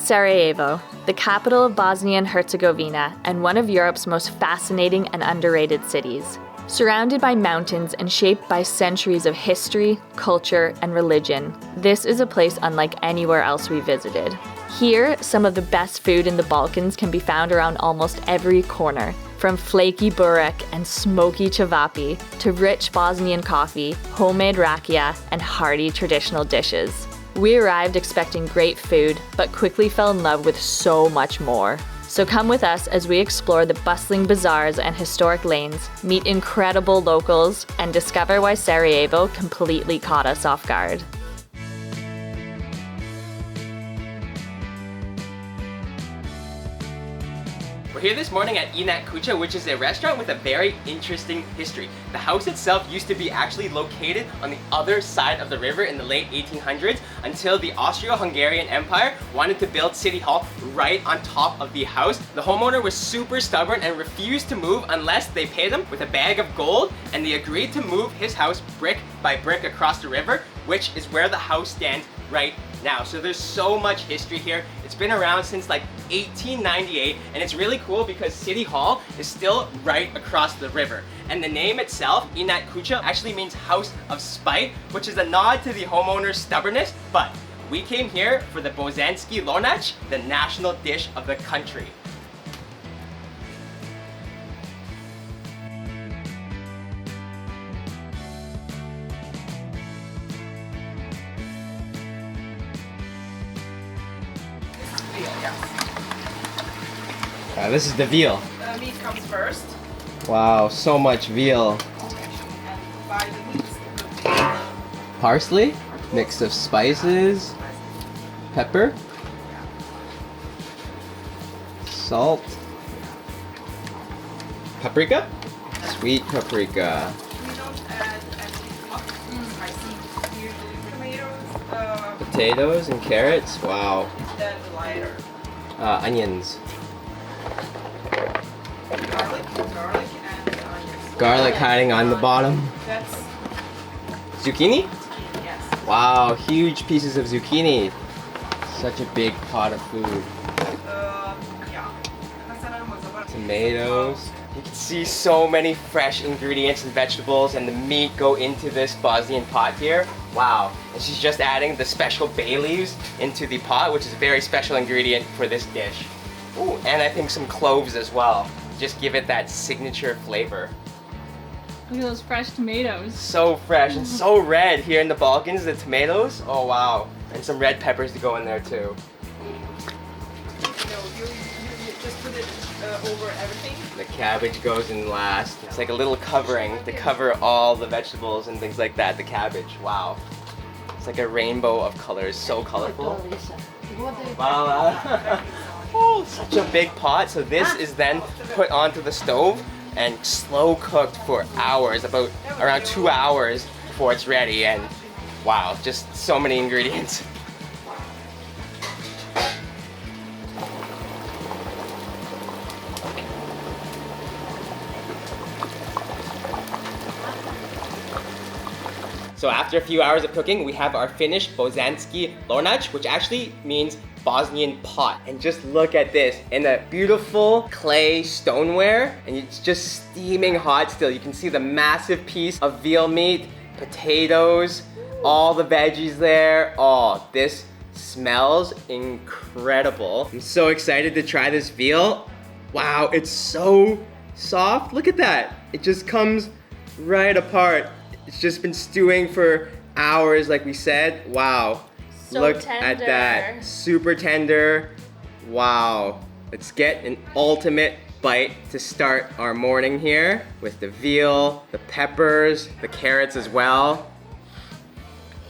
Sarajevo, the capital of Bosnia and Herzegovina and one of Europe's most fascinating and underrated cities. Surrounded by mountains and shaped by centuries of history, culture, and religion, this is a place unlike anywhere else we visited. Here, some of the best food in the Balkans can be found around almost every corner, from flaky burek and smoky cevapi to rich Bosnian coffee, homemade rakia, and hearty traditional dishes. We arrived expecting great food, but quickly fell in love with so much more. So come with us as we explore the bustling bazaars and historic lanes, meet incredible locals, and discover why Sarajevo completely caught us off guard. We're here this morning at Inat Kucha, which is a restaurant with a very interesting history. The house itself used to be actually located on the other side of the river in the late 1800s until the Austro-Hungarian Empire wanted to build City Hall right on top of the house. The homeowner was super stubborn and refused to move unless they paid him with a bag of gold, and they agreed to move his house brick by brick across the river, which is where the house stands right now. So there's so much history here. It's been around since like 1898, and it's really cool because City Hall is still right across the river. And the name itself, Inat Kucha, actually means house of spite, which is a nod to the homeowner's stubbornness. But we came here for the Bosanski Lonach, the national dish of the country. This is the veal. Meat comes first. Wow, so much veal. And buy the meat. Parsley, mix of spices, pepper, salt, paprika, sweet paprika. We don't add anything hot. I see usually tomatoes. Potatoes and carrots. Wow. Then the lighter. Onions. Garlic and onions. Garlic hiding on the bottom. That's Zucchini? yes. Wow, huge pieces of zucchini. Such a big pot of food. Yeah. Tomatoes. You can see so many fresh ingredients and vegetables and the meat go into this Bosnian pot here. Wow. And she's just adding the special bay leaves into the pot, which is a very special ingredient for this dish. Ooh, and I think some cloves as well. Just give it that signature flavor. Look at those fresh tomatoes. So fresh and so red here in the Balkans, the tomatoes. Oh wow. And some red peppers to go in there too. No, you just put it over everything. The cabbage goes in last. It's like a little covering to cover all the vegetables and things like that. The cabbage, wow. It's like a rainbow of colors, so colorful. Wow. Oh, such a big pot. So this is then put onto the stove and slow cooked for hours, about around 2 hours before it's ready. And wow, just so many ingredients. So after a few hours of cooking, we have our finished Bosanski Lonach, which actually means Bosnian pot. And just look at this, in a beautiful clay stoneware, and it's just steaming hot still. You can see the massive piece of veal meat, potatoes, all the veggies there. Oh, this smells incredible. I'm so excited to try this veal. Wow, it's so soft. Look at that. It just comes right apart. It's just been stewing for hours, like we said. Wow. So Look tender. at that. Super tender. Wow. Let's get an ultimate bite to start our morning here with the veal, the peppers, the carrots as well.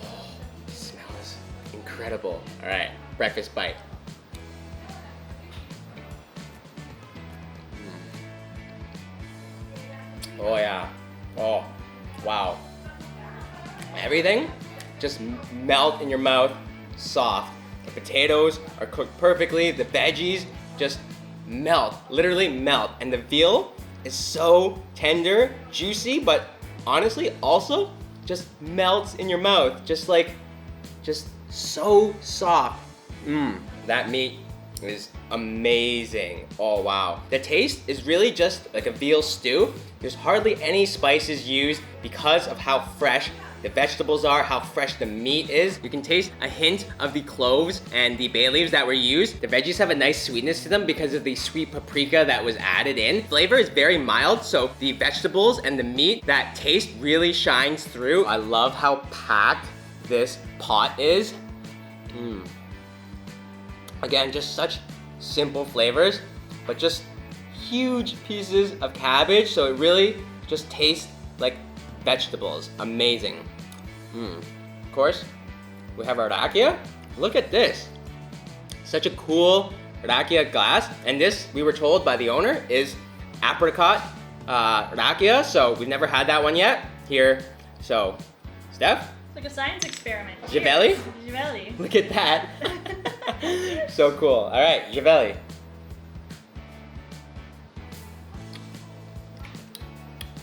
Oh, it smells incredible. All right, breakfast bite. Oh yeah. Oh, wow. Everything just melt in your mouth, soft. The potatoes are cooked perfectly. The veggies just melt, literally melt. And the veal is so tender, juicy, but honestly also just melts in your mouth. Just so soft. That meat is amazing. Oh wow. The taste is really just like a veal stew. There's hardly any spices used because of how fresh the vegetables are, how fresh the meat is. You can taste a hint of the cloves and the bay leaves that were used. The veggies have a nice sweetness to them because of the sweet paprika that was added in. Flavor is very mild, so the vegetables and the meat, that taste really shines through. I love how packed this pot is. Again, just such simple flavors, but just huge pieces of cabbage, so it really just tastes like vegetables. Amazing. Of course, we have our rakia. Look at this. Such a cool rakia glass. And this, we were told by the owner, is apricot rakia. So we've never had that one yet here. So, Steph? It's like a science experiment. Javelli? Javelli. Look at that. So cool. All right, Javelli.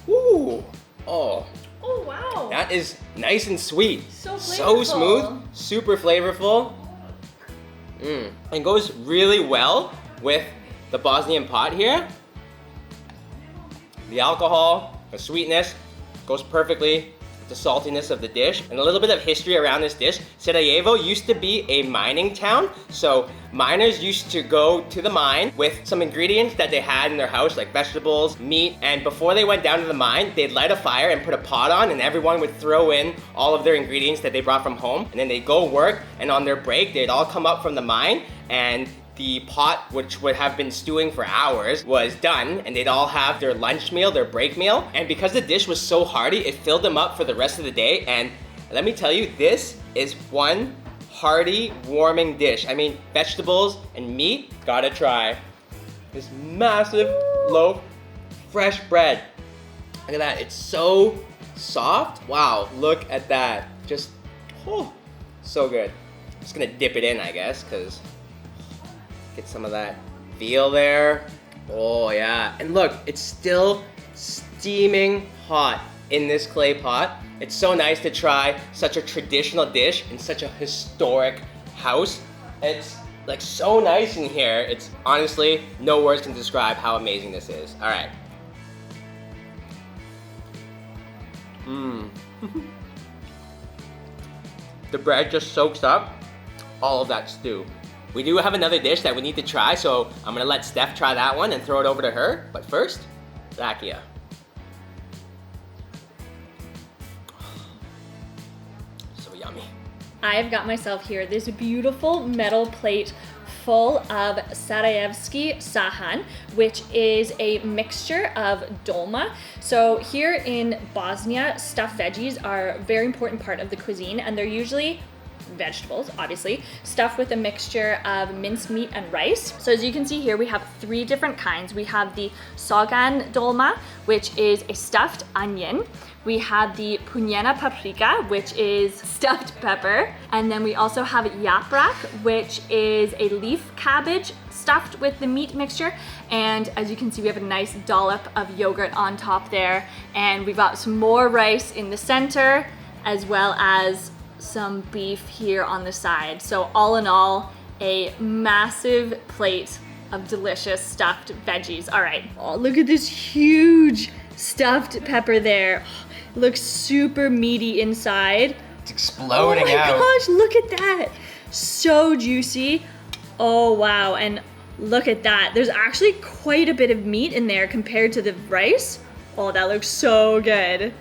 Ooh. Oh. Oh, wow. That is nice and sweet. So So flavorful. smooth, super flavorful. And goes really well with the Bosnian pot here. The alcohol, the sweetness goes perfectly with the saltiness of the dish. And a little bit of history around this dish. Sarajevo used to be a mining town, so miners used to go to the mine with some ingredients that they had in their house, like vegetables, meat, and before they went down to the mine, they'd light a fire and put a pot on, and everyone would throw in all of their ingredients that they brought from home, and then they'd go work, and on their break, they'd all come up from the mine, and the pot, which would have been stewing for hours, was done, and they'd all have their lunch meal, their break meal, and because the dish was so hearty, it filled them up for the rest of the day, and let me tell you, this is one hearty, warming dish. I mean, vegetables and meat, gotta try. This massive loaf, fresh bread. Look at that, it's so soft. Wow, look at that. Just, oh, so good. Just gonna dip it in, I guess, because get some of that veal there. Oh yeah, and look, it's still steaming hot in this clay pot. It's so nice to try such a traditional dish in such a historic house. It's like so nice in here. It's honestly, no words can describe how amazing this is. All right. The bread just soaks up all of that stew. We do have another dish that we need to try, so I'm gonna let Steph try that one and throw it over to her. But first, rakia. So yummy. I've got myself here this beautiful metal plate full of Sarajevski sahan, which is a mixture of dolma. So here in Bosnia, stuffed veggies are a very important part of the cuisine, and they're usually vegetables, obviously, stuffed with a mixture of minced meat and rice. So as you can see here, we have 3 different kinds. We have the sogan dolma, which is a stuffed onion. We have the punjena paprika, which is stuffed pepper. And then we also have yaprak, which is a leaf cabbage stuffed with the meat mixture. And as you can see, we have a nice dollop of yogurt on top there. And we've got some more rice in the center, as well as some beef here on the side. So all in all, a massive plate of delicious stuffed veggies. All right, oh, look at this huge stuffed pepper there. It looks super meaty inside. It's exploding out. Oh my gosh, look at that. So juicy. Oh wow, and look at that. There's actually quite a bit of meat in there compared to the rice. Oh, that looks so good.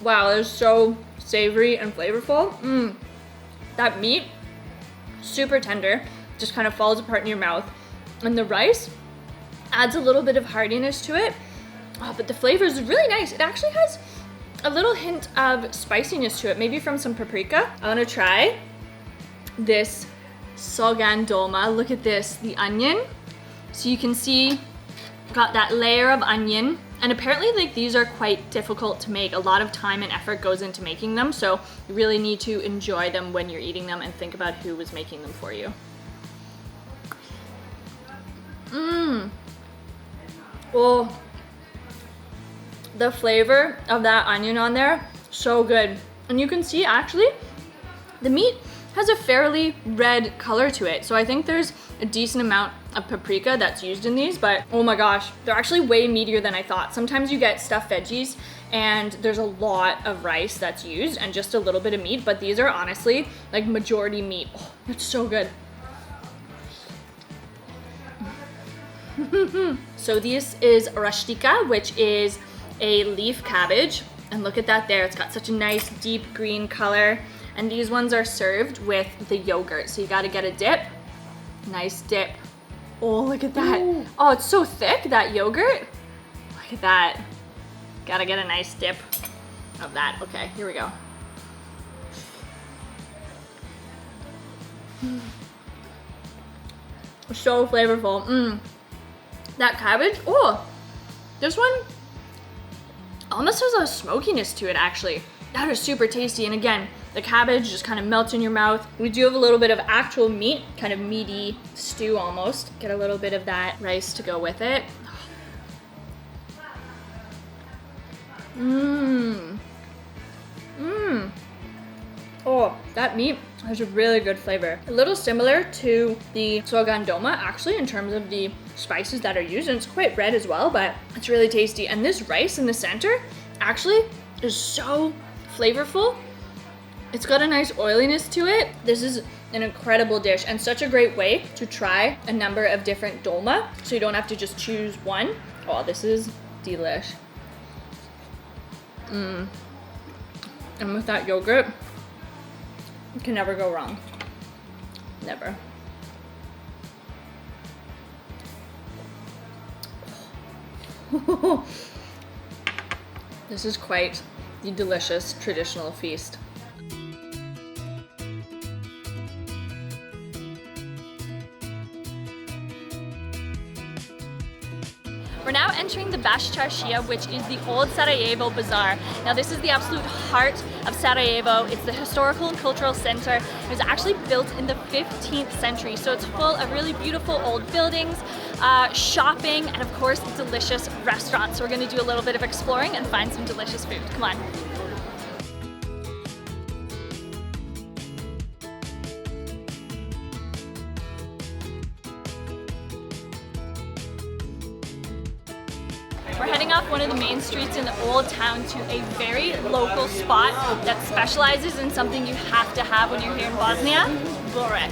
Wow, they're so savory and flavorful. That meat, super tender, just kind of falls apart in your mouth. And the rice adds a little bit of hardiness to it. Oh, but the flavor is really nice. It actually has a little hint of spiciness to it, maybe from some paprika. I want to try this sogan dolma. Look at this, the onion. So you can see, got that layer of onion, and apparently like these are quite difficult to make. A lot of time and effort goes into making them, so you really need to enjoy them when you're eating them and think about who was making them for you. Oh, the flavor of that onion on there, So good. And you can see actually the meat has a fairly red color to it. So I think there's a decent amount of paprika that's used in these, but oh my gosh, they're actually way meatier than I thought. Sometimes you get stuffed veggies and there's a lot of rice that's used and just a little bit of meat, but these are honestly like majority meat. Oh, it's so good. So this is rashtika, which is a leaf cabbage. And look at that there, it's got such a nice deep green color. And these ones are served with the yogurt. So you gotta get a dip, nice dip. Oh, look at that. Ooh. Oh, it's so thick, that yogurt. Look at that. Gotta get a nice dip of that. Okay, here we go. So flavorful. That cabbage, oh, this one almost has a smokiness to it actually. That is super tasty. And again, the cabbage just kind of melts in your mouth. We do have a little bit of actual meat, kind of meaty stew almost. Get a little bit of that rice to go with it. Oh, that meat has a really good flavor. A little similar to the sogandoma actually in terms of the spices that are used, and it's quite red as well, but it's really tasty. And this rice in the center actually is so flavorful. It's got a nice oiliness to it. This is an incredible dish and such a great way to try a number of different dolma so you don't have to just choose one. Oh, this is delish. And with that yogurt, you can never go wrong. Never. This is quite the delicious traditional feast. We're now entering the Bash Çarşıya, which is the old Sarajevo Bazaar. Now this is the absolute heart of Sarajevo. It's the historical and cultural center. It was actually built in the 15th century, so it's full of really beautiful old buildings, shopping, and of course delicious restaurants. So we're gonna do a little bit of exploring and find some delicious food. Come on. We're heading off one of the main streets in the old town to a very local spot that specializes in something you have to have when you're here in Bosnia, burek.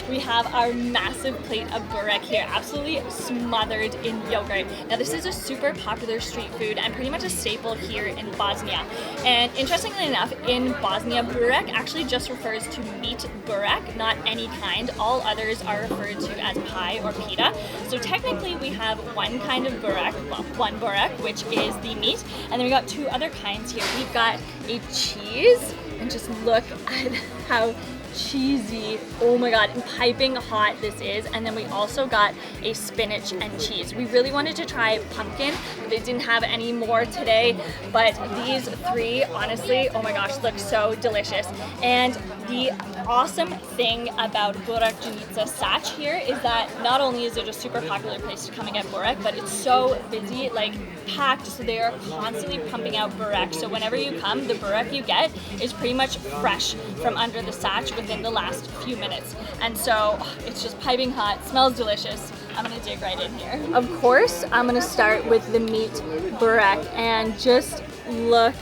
We have our massive plate of burek here, absolutely smothered in yogurt. Now this is a super popular street food and pretty much a staple here in Bosnia. And interestingly enough, in Bosnia, burek actually just refers to meat burek, not any kind. All others are referred to as pie or pita. So technically we have one kind of burek, well, one burek, which is the meat, and then we got two other kinds here. We've got a cheese, and just look at how cheesy, oh my god, and piping hot this is. And then we also got a spinach and cheese. We really wanted to try pumpkin, but they didn't have any more today, but these three, honestly, oh my gosh, look so delicious. And the awesome thing about Burek Junica Sach here is that not only is it a super popular place to come and get burek, but it's so busy, like packed, so they are constantly pumping out burek. So whenever you come, the burek you get is pretty much fresh from under the sach within the last few minutes. And so it's just piping hot, smells delicious. I'm gonna dig right in here. Of course, I'm gonna start with the meat burek, and just look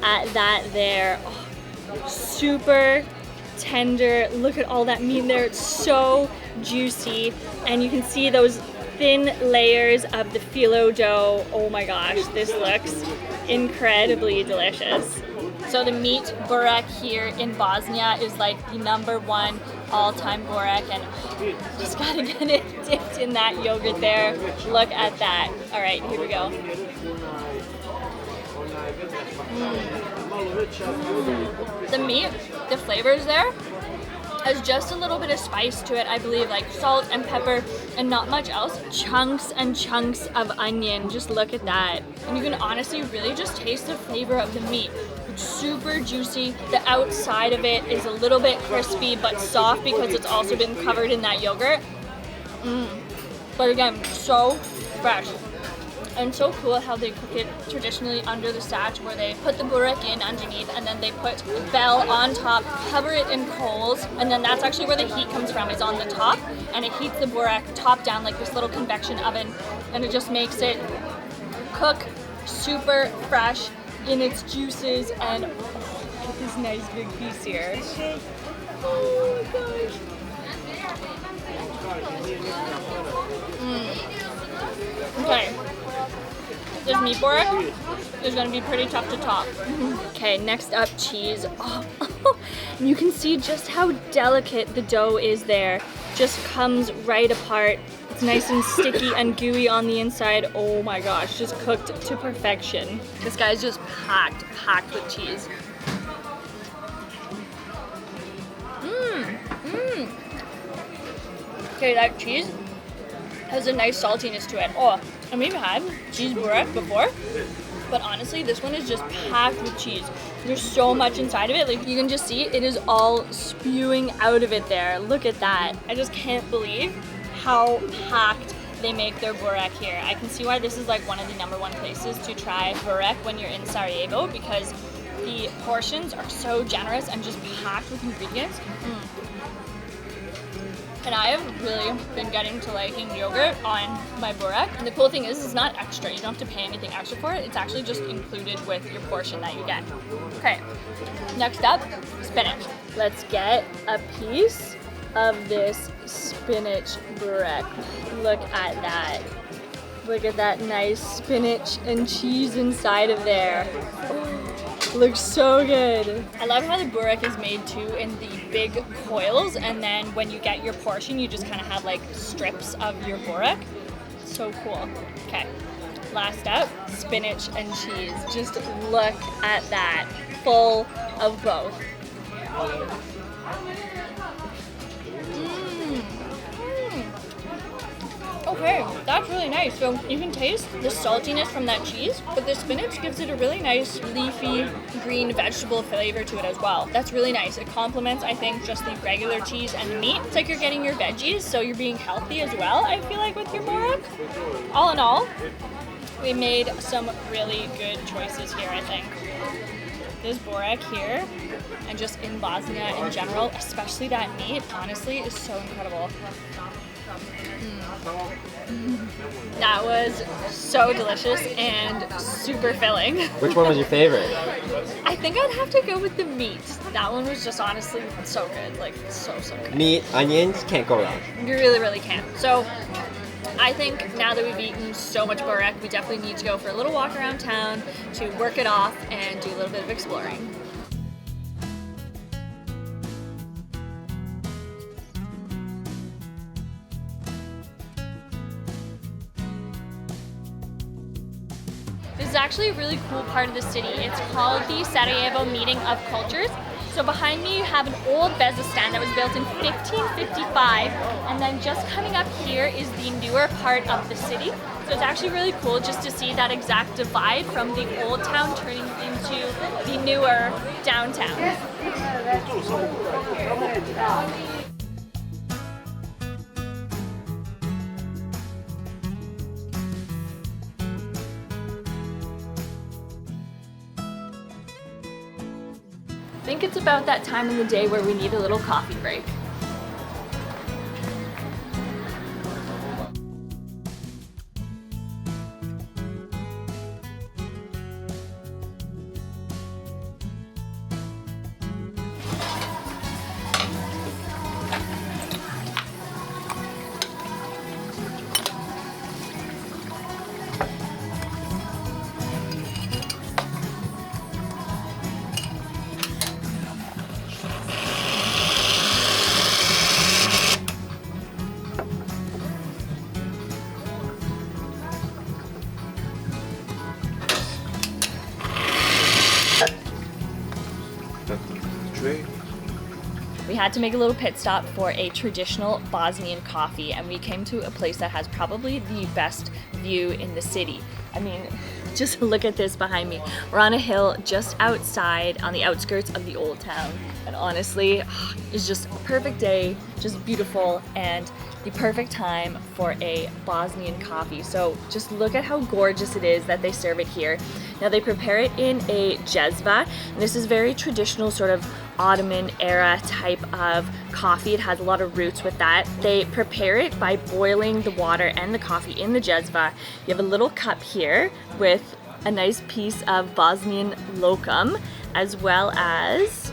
at that there. Oh, super tender. Look at all that meat in there. It's so juicy, and you can see those thin layers of the phyllo dough. Oh my gosh, this looks incredibly delicious. So the meat burek here in Bosnia is like the #1 all-time burek, and just gotta get it dipped in that yogurt there. Look at that. All right, here we go. The meat, the flavors there, has just a little bit of spice to it, I believe, like salt and pepper and not much else. Chunks and chunks of onion, just look at that. And you can honestly really just taste the flavor of the meat. It's super juicy. The outside of it is a little bit crispy but soft because it's also been covered in that yogurt. But again, so fresh. And so cool how they cook it traditionally under the sach, where they put the burek in underneath and then they put bell on top, cover it in coals, and then that's actually where the heat comes from, is on the top, and it heats the burek top down like this little convection oven, and it just makes it cook super fresh in its juices. And look at this nice big piece here. Oh my gosh. Okay. This meat burek is going to be pretty tough to top. Okay, next up, cheese. Oh, you can see just how delicate the dough is there. Just comes right apart. It's nice and sticky and gooey on the inside. Oh my gosh, just cooked to perfection. This guy's just packed with cheese. Okay, that cheese has a nice saltiness to it. Oh, and we've had cheese burek before, but honestly, this one is just packed with cheese. There's so much inside of it. Like, you can just see it is all spewing out of it there. Look at that. I just can't believe how packed they make their burek here. I can see why this is like one of the #1 places to try burek when you're in Sarajevo, because the portions are so generous and just packed with ingredients. And I have really been getting to liking yogurt on my burek. And the cool thing is, it's not extra. You don't have to pay anything extra for it. It's actually just included with your portion that you get. Okay, next up, spinach. Let's get a piece of this spinach burek. Look at that. Look at that nice spinach and cheese inside of there. Looks so good. I love how the burek is made too in the big coils, and then when you get your portion, you just kind of have like strips of your burek. So cool. Okay, last up, spinach and cheese. Just look at that, full of both. Okay, that's really nice. So you can taste the saltiness from that cheese, but the spinach gives it a really nice leafy green vegetable flavor to it as well. That's really nice. It complements, I think, just the regular cheese and the meat. It's like you're getting your veggies, so you're being healthy as well, I feel like, with your burek. All in all, we made some really good choices here, I think. This burek here, and just in Bosnia in general, especially that meat, honestly, is so incredible. That was so delicious and super filling. Which one was your favorite? I think I'd have to go with the meat. That one was just honestly so good, like so good. Meat, onions, can't go wrong. You really, really can. So I think now that we've eaten so much burek, we definitely need to go for a little walk around town to work it off and do a little bit of exploring. This is actually a really cool part of the city. It's called the Sarajevo Meeting of Cultures. So behind me you have an old Bezistan that was built in 1555, and then just coming up here is the newer part of the city. So it's actually really cool just to see that exact divide from the old town turning into the newer downtown. I think it's about that time in the day where we need a little coffee break. We had to make a little pit stop for a traditional Bosnian coffee, and we came to a place that has probably the best view in the city. I mean, just look at this behind me. We're on a hill just outside on the outskirts of the old town, and honestly, it's just a perfect day, just beautiful, and the perfect time for a Bosnian coffee. So just look at how gorgeous it is that they serve it here. Now they prepare it in a jezva, and this is very traditional sort of Ottoman era type of coffee. It has a lot of roots with that. They prepare it by boiling the water and the coffee in the jezva. You have a little cup here with a nice piece of Bosnian lokum, as well as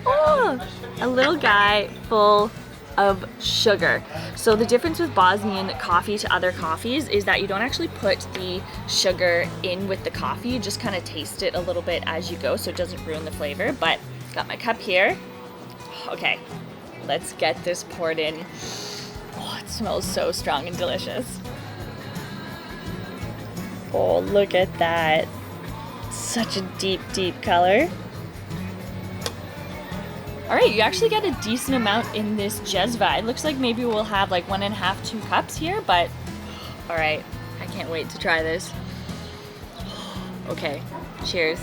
a little guy full of sugar. So the difference with Bosnian coffee to other coffees is that you don't actually put the sugar in with the coffee, you just kind of taste it a little bit as you go so it doesn't ruin the flavor. But got my cup here. Okay, let's get this poured in. Oh, it smells so strong and delicious. Oh, look at that. Such a deep, deep color. All right, you actually get a decent amount in this jezva. It looks like maybe we'll have like 1.5, 2 cups here, but all right, I can't wait to try this. Okay, cheers.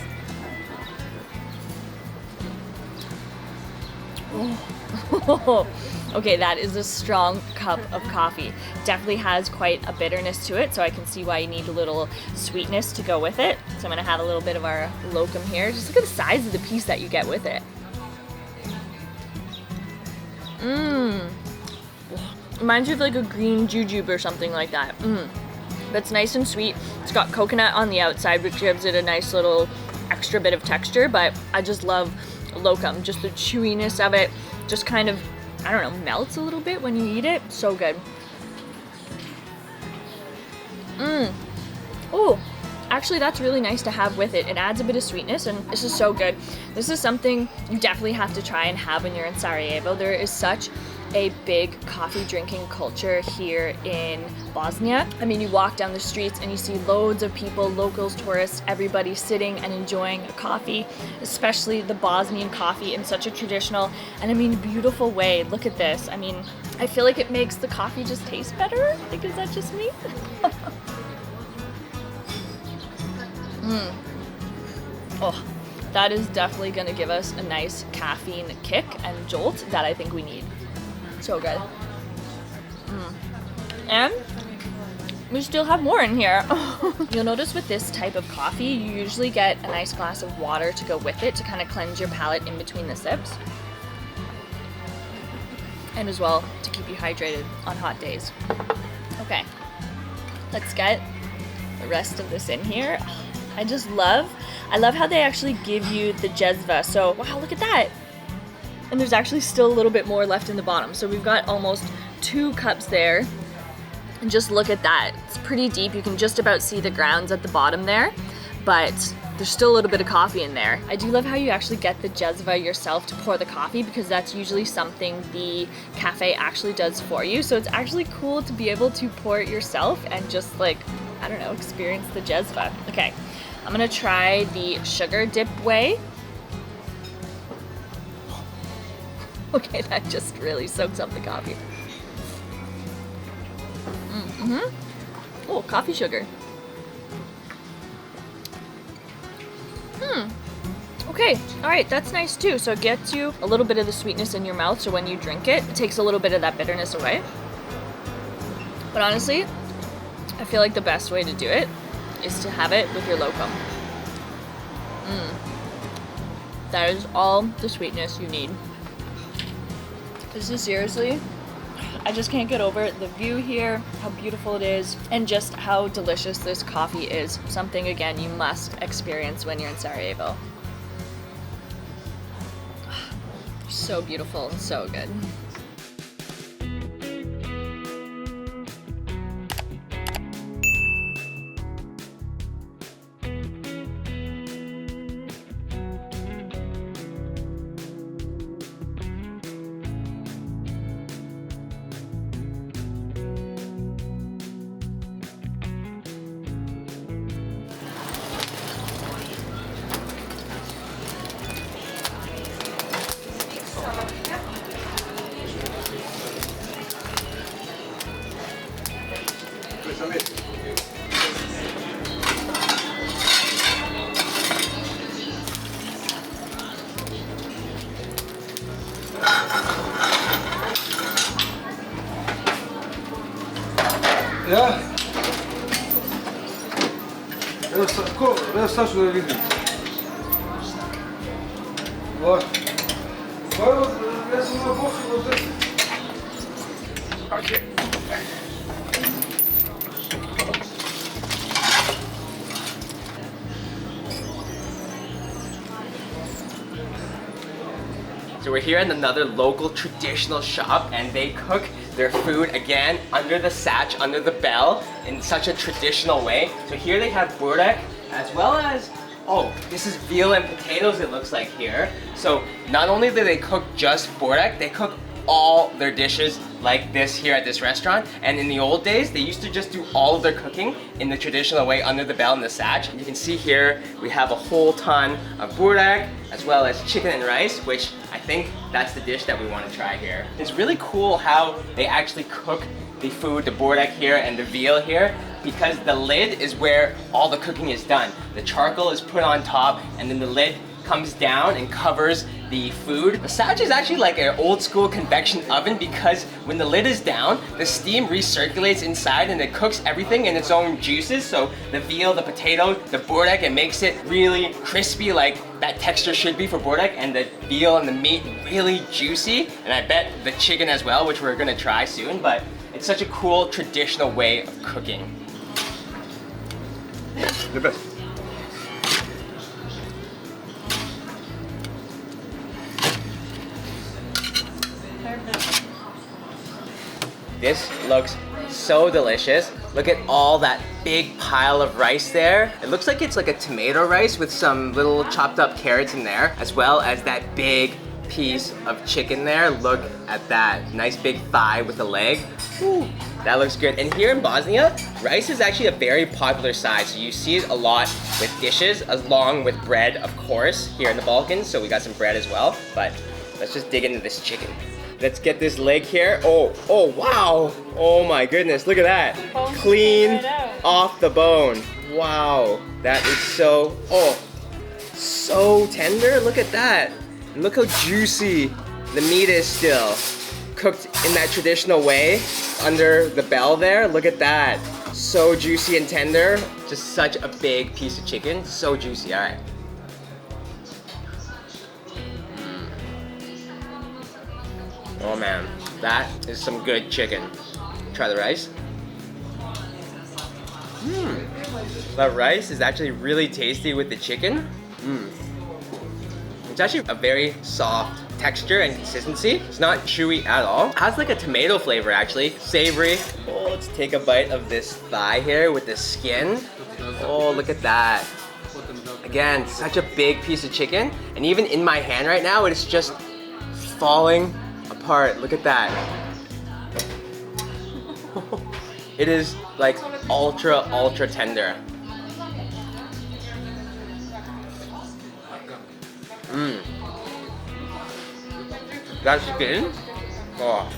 Oh. Okay, that is a strong cup of coffee. Definitely has quite a bitterness to it, so I can see why you need a little sweetness to go with it. So I'm gonna have a little bit of our lokum here. Just look at the size of the piece that you get with it. Reminds me of like a green jujube or something like that. But it's nice and sweet. It's got coconut on the outside, which gives it a nice little extra bit of texture, but I just love lokum. Just the chewiness of it just kind of, I don't know, melts a little bit when you eat it. So good. Oh, actually that's really nice to have with it. It adds a bit of sweetness and this is so good. This is something you definitely have to try and have when you're in Sarajevo. There is such a big coffee drinking culture here in Bosnia. I mean, you walk down the streets and you see loads of people, locals, tourists, everybody sitting and enjoying a coffee, especially the Bosnian coffee in such a traditional and I mean beautiful way. Look at this. I mean, I feel like it makes the coffee just taste better. Like, is that just me? Oh, that is definitely gonna give us a nice caffeine kick and jolt that I think we need. So good. And we still have more in here. You'll notice with this type of coffee, you usually get a nice glass of water to go with it to kind of cleanse your palate in between the sips. and as well to keep you hydrated on hot days. Okay, let's get the rest of this in here. I love how they actually give you the jezva. So, wow, look at that. And there's actually still a little bit more left in the bottom. So we've got almost 2 cups there. And just look at that. It's pretty deep. You can just about see the grounds at the bottom there, but there's still a little bit of coffee in there. I do love how you actually get the jezva yourself to pour the coffee, because that's usually something the cafe actually does for you. So it's actually cool to be able to pour it yourself and just like, I don't know, experience the jezva. Okay, I'm gonna try the sugar dip way. Okay, that just really soaks up the coffee. Oh, coffee sugar. Okay, all right, that's nice too. So it gets you a little bit of the sweetness in your mouth, so when you drink it, it takes a little bit of that bitterness away. But honestly, I feel like the best way to do it is to have it with your loco. That is all the sweetness you need. This is seriously, I just can't get over it. The view here, how beautiful it is, and just how delicious this coffee is. Something, again, you must experience when you're in Sarajevo. So beautiful and so good. Ja? Evo sad ću da vidim. Ovako. Pa evo, ja sam na poslu od 10. Okej. So we're here in another local traditional shop, and they cook their food again under the satch, under the bell, in such a traditional way. So here they have burek, as well as, oh, this is veal and potatoes it looks like here. So not only do they cook just burek, they cook all their dishes like this here at this restaurant. And in the old days, they used to just do all of their cooking in the traditional way under the bell and the satch. And you can see here, we have a whole ton of burek, as well as chicken and rice, which I think that's the dish that we want to try here. It's really cool how they actually cook the food, the burek here and the veal here, because the lid is where all the cooking is done. The charcoal is put on top, and then the lid comes down and covers the food. The satch is actually like an old school convection oven, because when the lid is down, the steam recirculates inside and it cooks everything in its own juices. So the veal, the potato, the burek, it makes it really crispy like that texture should be for burek, and the veal and the meat really juicy. And I bet the chicken as well, which we're gonna try soon, but it's such a cool traditional way of cooking. The best. This looks so delicious. Look at all that big pile of rice there. It looks like it's like a tomato rice with some little chopped up carrots in there, as well as that big piece of chicken there. Look at that nice big thigh with the leg. Whew, that looks good. And here in Bosnia, rice is actually a very popular side. So you see it a lot with dishes, along with bread, of course, here in the Balkans. So we got some bread as well, but let's just dig into this chicken. Let's get this leg here. Oh, wow. Oh my goodness, look at that. Clean off the bone. Wow, that is so tender. Look at that. And look how juicy the meat is still. Cooked in that traditional way under the bell there. Look at that. So juicy and tender. Just such a big piece of chicken. So juicy, all right. Oh man, That is some good chicken. Try the rice. The rice is actually really tasty with the chicken. It's actually a very soft texture and consistency. It's not chewy at all. It has like a tomato flavor actually, savory. Oh, let's take a bite of this thigh here with the skin. Oh, look at that. Again, such a big piece of chicken. And even in my hand right now, it's just falling apart. Look at that. It is like ultra tender. That skin, oh,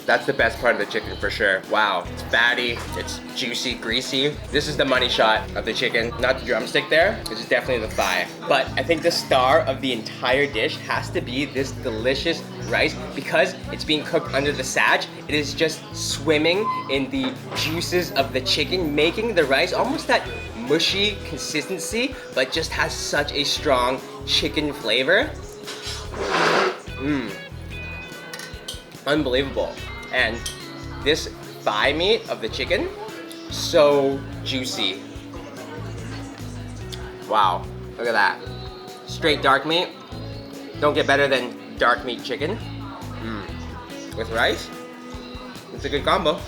that's the best part of the chicken for sure. Wow, it's fatty, it's juicy, greasy. This is the money shot of the chicken, not the drumstick there. This is definitely the thigh. But I think the star of the entire dish has to be this delicious rice because it's being cooked under the sage. It is just swimming in the juices of the chicken, making the rice almost that mushy consistency, but just has such a strong chicken flavor. Unbelievable. And this thigh meat of the chicken, so juicy. Wow, look at that. Straight dark meat. Don't get better than dark meat chicken. With rice, it's a good combo.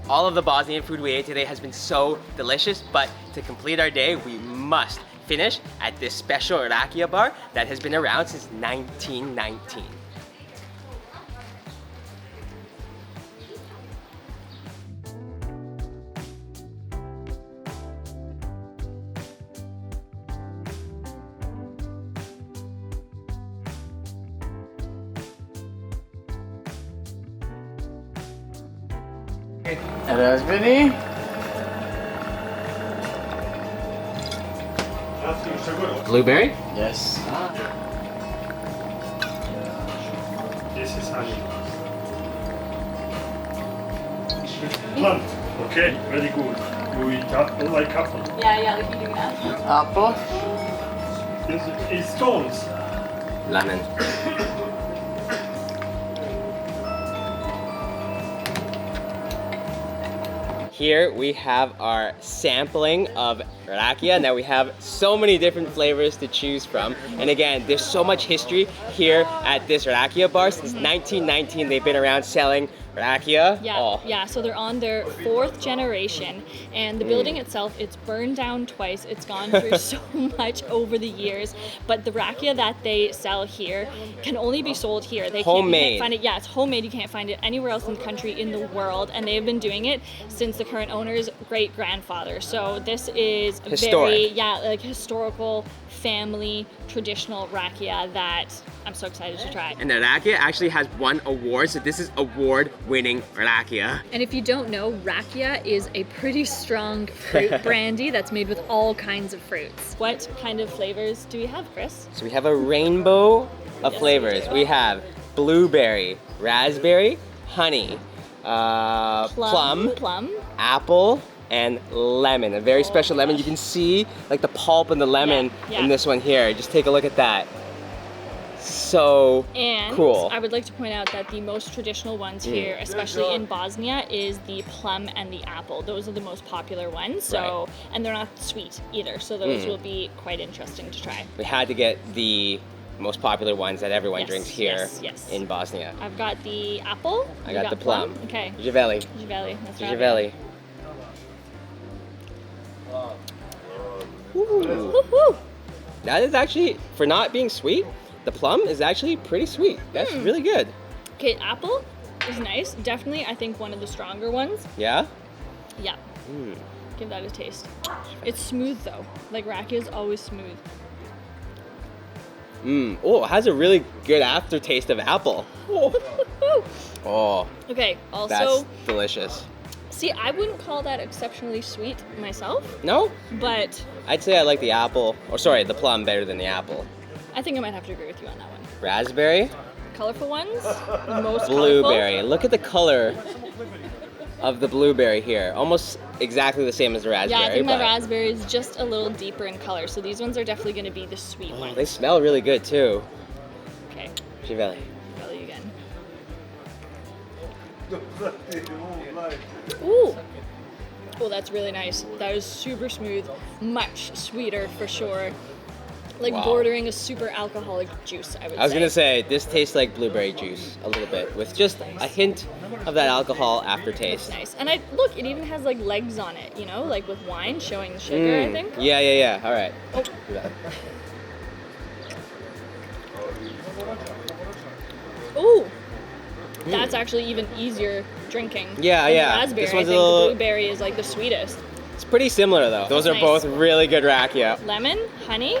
All of the Bosnian food we ate today has been so delicious, but to complete our day, we must finish at this special rakia bar that has been around since 1919. Raspberry. Blueberry? Yes. This is honey. Plant. Okay, very good. You eat apple like apple. Yeah, like you do now. Apple. This is stones. Lemon. Here we have our sampling of rakia. Now we have so many different flavors to choose from. And again, there's so much history here at this rakia bar. Since 1919, they've been around selling rakia. Yeah, so they're on their 4th generation, and the building itself, it's burned down twice. It's gone through so much over the years, but the rakia that they sell here can only be sold here. They Homemade. can't find it. Yeah, it's homemade. You can't find it anywhere else in the country, in the world, and they have been doing it since the current owner's great-grandfather. So this is Historic. like historical, family, traditional rakia that I'm so excited to try. And the rakia actually has won awards, so this is award-winning rakia. And if you don't know, rakia is a pretty strong fruit brandy that's made with all kinds of fruits. What kind of flavors do we have, Chris? So we have a rainbow of flavors. We have blueberry, raspberry, honey, plum, apple, and lemon. A very special lemon. You can see like the pulp and the lemon in this one here. Just take a look at that. So and cool. I would like to point out that the most traditional ones here, especially in Bosnia, is the plum and the apple. Those are the most popular ones. So, and they're not sweet either. So those will be quite interesting to try. We had to get the most popular ones that everyone drinks here in Bosnia. I've got the apple. I got the plum. Okay. Juveli. That's Juveli. Woo-hoo. That is actually, for not being sweet, the plum is actually pretty sweet. That's really good. Okay, apple is nice. Definitely, I think one of the stronger ones. Yeah? Yeah. Give that a taste. It's smooth though. Like rakia is always smooth. Oh, it has a really good aftertaste of apple. Oh, Okay, also, that's delicious. see, I wouldn't call that exceptionally sweet myself, No? but I'd say I like the apple, or sorry, the plum better than the apple. I think I might have to agree with you on that one. Raspberry? colorful ones. The most Blueberry. colorful. Look at the color of the blueberry here. Almost exactly the same as the raspberry. Yeah, I think my but- raspberry is just a little deeper in color, so these ones are definitely going to be the sweet Oh, ones. they smell really good too. Okay, Givelli. tell you again. Ooh. Oh, that's really nice. That is super smooth, much sweeter for sure. Like Wow. bordering a super alcoholic juice, I would say. I was gonna say, this tastes like blueberry juice a little bit, with just a hint of that alcohol aftertaste. Nice. And I look, it even has like legs on it, you know, like with wine showing the sugar, I think. Yeah. All right. Oh. Ooh. That's actually even easier drinking. Yeah, than yeah. The raspberry, This one's I a think little- the blueberry is like the sweetest. It's pretty similar though. Those are Nice. both really good rakia. Lemon, honey,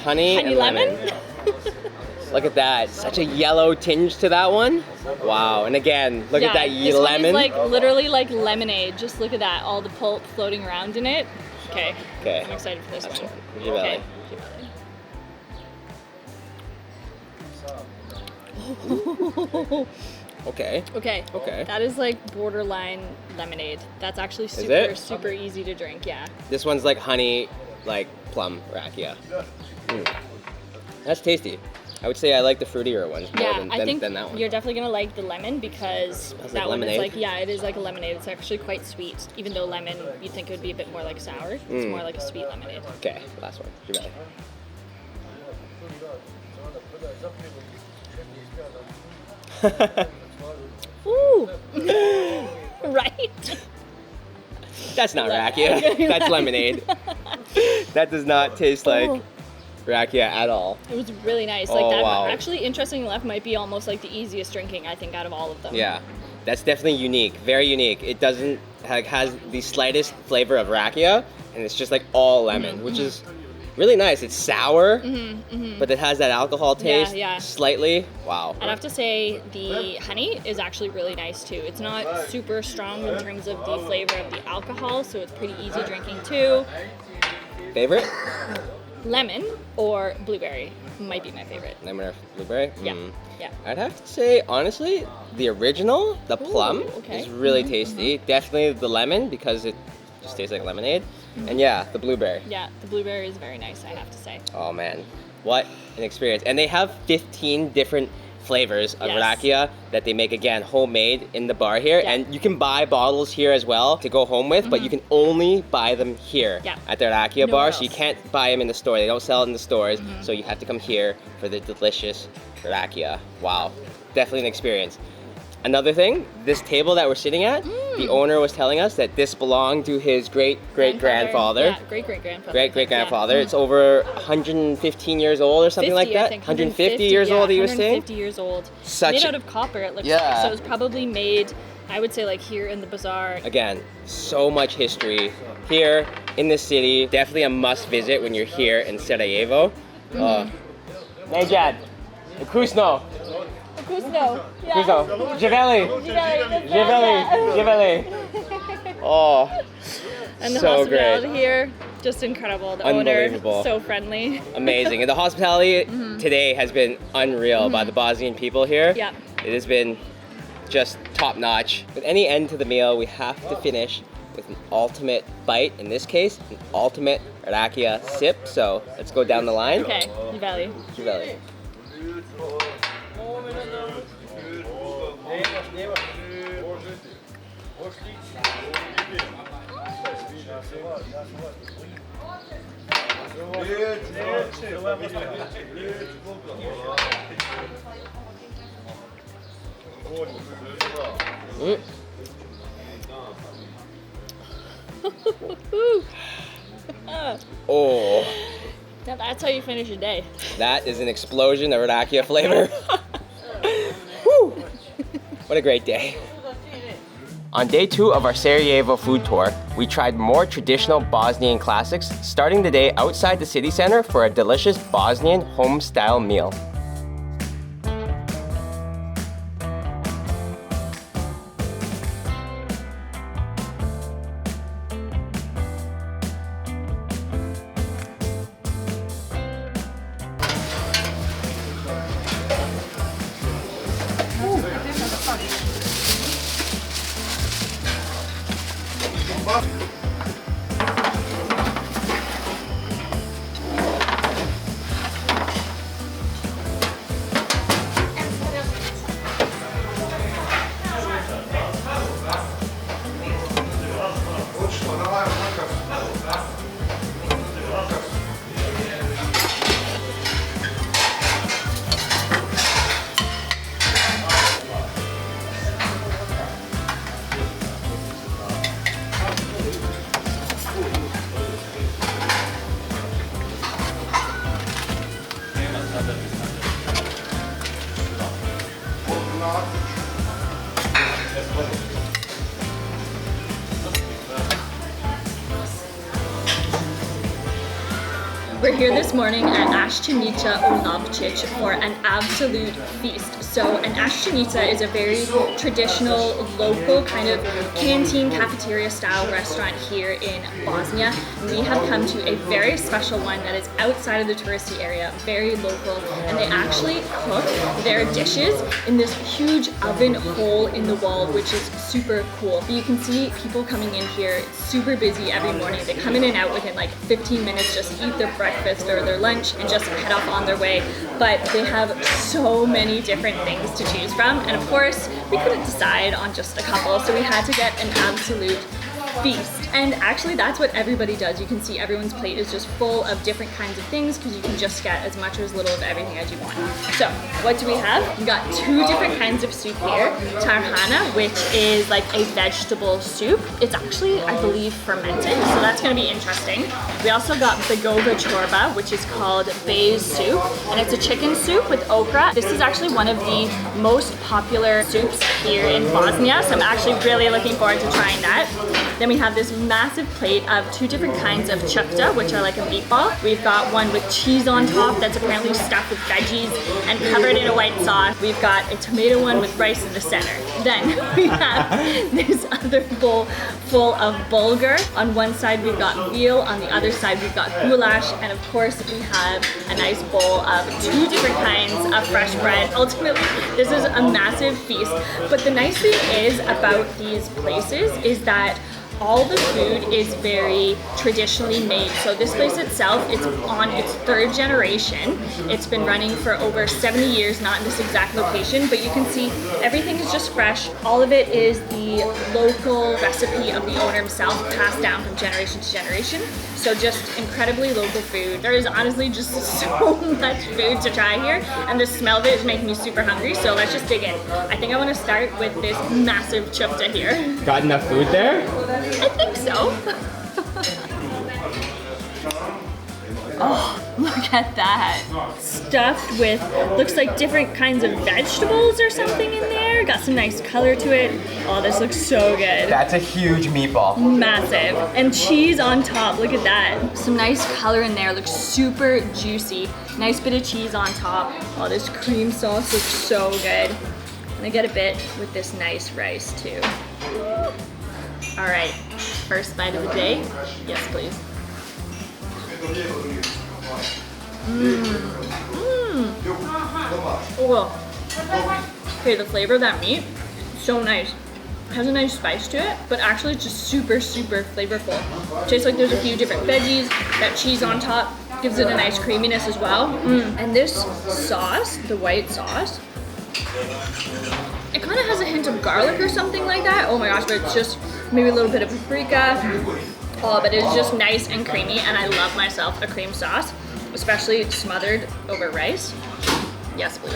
Honey and lemon. Look at that. Such a yellow tinge to that one. Wow. And again, look at that this lemon. one is like literally like lemonade. Just look at that, all the pulp floating around in it. Okay. Okay. I'm excited for this That's one. one. Givelli. Okay. Givelli. Okay. Okay. Okay. That is like borderline lemonade. That's actually super, it? super easy to drink. Yeah. This one's like honey, like plum rakia. That's tasty. I would say I like the fruitier ones more Yeah, than, I than, think than that one. you're definitely gonna like the lemon because Smells that like one is lemonade. like, yeah, it is like a lemonade. It's actually quite sweet. Even though lemon, you'd think it would be a bit more like sour. It's more like a sweet lemonade. Okay, last one. Givelli. Ooh. Right? That's not rakia. That's lemonade. That does not taste like Oh. rakia at all. It was really nice. Like Oh, that wow. actually, interesting enough, might be almost like the easiest drinking I think out of all of them. Yeah, that's definitely unique. Very unique. It doesn't like has the slightest flavor of rakia, and it's just like all lemon, Mm-hmm, which is really nice. It's sour, but it has that alcohol taste yeah. slightly. Wow. I'd have to say the honey is actually really nice too. It's not super strong in terms of the flavor of the alcohol, so it's pretty easy drinking too. Favorite? Lemon or blueberry might be my favorite. Lemon or blueberry? Yeah, Mm. yeah. I'd have to say, honestly, the original, the plum, okay. is really tasty. Definitely the lemon because it just tastes like lemonade. And yeah, the blueberry. Yeah, the blueberry is very nice, I have to say. Oh man, what an experience. And they have 15 different flavors of Yes. rakia that they make, again, homemade in the bar here. Yeah. And you can buy bottles here as well to go home with, but you can only buy them here Yeah. at the rakia Nowhere bar. So you else. can't buy them in the store. They don't sell it in the stores. So you have to come here for the delicious rakia. Wow, definitely an experience. Another thing, this table that we're sitting at, the owner was telling us that this belonged to his great-great-grandfather. Yeah, great-great-grandfather. Great-great-grandfather. Yeah. It's over 115 years old or something 50, like that. I think. 150 years old, he was saying? 150 years old. Such made a- out of copper, it looks Yeah. like. So it was probably made, I would say, like here in the bazaar. Again, so much history here in the city. Definitely a must visit when you're here in Sarajevo. Nejad, Kusno, Kusno. Yeah. Kusno, Givelli, Givelli. Oh, And the so hospitality great. here, just incredible. The Unbelievable. owner, so friendly. Amazing. And the hospitality today has been unreal by the Bosnian people here. Yeah. It has been just top notch. With any end to the meal, we have to finish with an ultimate bite. In this case, an ultimate rakia sip. So let's go down the line. Okay, Givelli. Givelli. Oh, Now that's how you finish your day. that is an explosion of rakia flavor. Whew. What a great day. On day 2 of our Sarajevo food tour, we tried more traditional Bosnian classics, starting the day outside the city center for a delicious Bosnian home-style meal. here this morning at Ashchenita Olavchich for an absolute feast. So an Ashchenita is a very traditional, local kind of canteen, cafeteria style restaurant here in Bosnia. We have come to a very special one that is outside of the touristy area, very local, and they actually cook their dishes in this huge oven hole in the wall, which is super cool. You can see people coming in here. It's super busy every morning. They come in and out within like 15 minutes, just eat their breakfast or their lunch and just head off on their way. But they have so many different things to choose from, and of course we couldn't decide on just a couple, so we had to get an absolute feast. And actually that's what everybody does. You can see everyone's plate is just full of different kinds of things because you can just get as much or as little of everything as you want. So what do we have? We got two different kinds of soup here. Tarhana, which is like a vegetable soup. It's actually, I believe, fermented, so that's going to be interesting. We also got begova chorba, which is called Bayes soup, and it's a chicken soup with okra. This is actually one of the most popular soups here in Bosnia, so I'm actually really looking forward to trying that. Then we have this massive plate of two different kinds of chukta, which are like a meatball. We've got one with cheese on top that's apparently stuffed with veggies and covered in a white sauce. We've got a tomato one with rice in the center. Then we have this other bowl full of bulgur. On one side we've got veal, on the other side we've got goulash, and of course we have a nice bowl of two different kinds of fresh bread. Ultimately, this is a massive feast. But the nice thing is about these places is that all the food is very traditionally made. So this place itself, it's on its third generation. It's been running for over 70 years, not in this exact location, but you can see everything is just fresh. All of it is the local recipe of the owner himself, passed down from generation to generation. So just incredibly local food. There is honestly just so much food to try here, and the smell of it is making me super hungry, so let's just dig in. I think I want to start with this massive chupta here. Got enough food there? I think so. Oh, look at that. Stuffed with, looks like different kinds of vegetables or something in there. Got some nice color to it. Oh, this looks so good. That's a huge meatball. Massive. And cheese on top, look at that. Some nice color in there, looks super juicy. Nice bit of cheese on top. Oh, this cream sauce looks so good. And I get a bit with this nice rice too. All right, first bite of the day. Yes, please. Oh, okay, the flavor of that meat, so nice. It has a nice spice to it, but actually it's just super, super flavorful. Tastes like there's a few different veggies. That cheese on top gives it a nice creaminess as well. And this sauce, the white sauce, it kind of has a hint of garlic or something like that. Oh my gosh, but it's just maybe a little bit of paprika. Oh, but it's just nice and creamy, and I love myself a cream sauce, especially smothered over rice. Yes, please.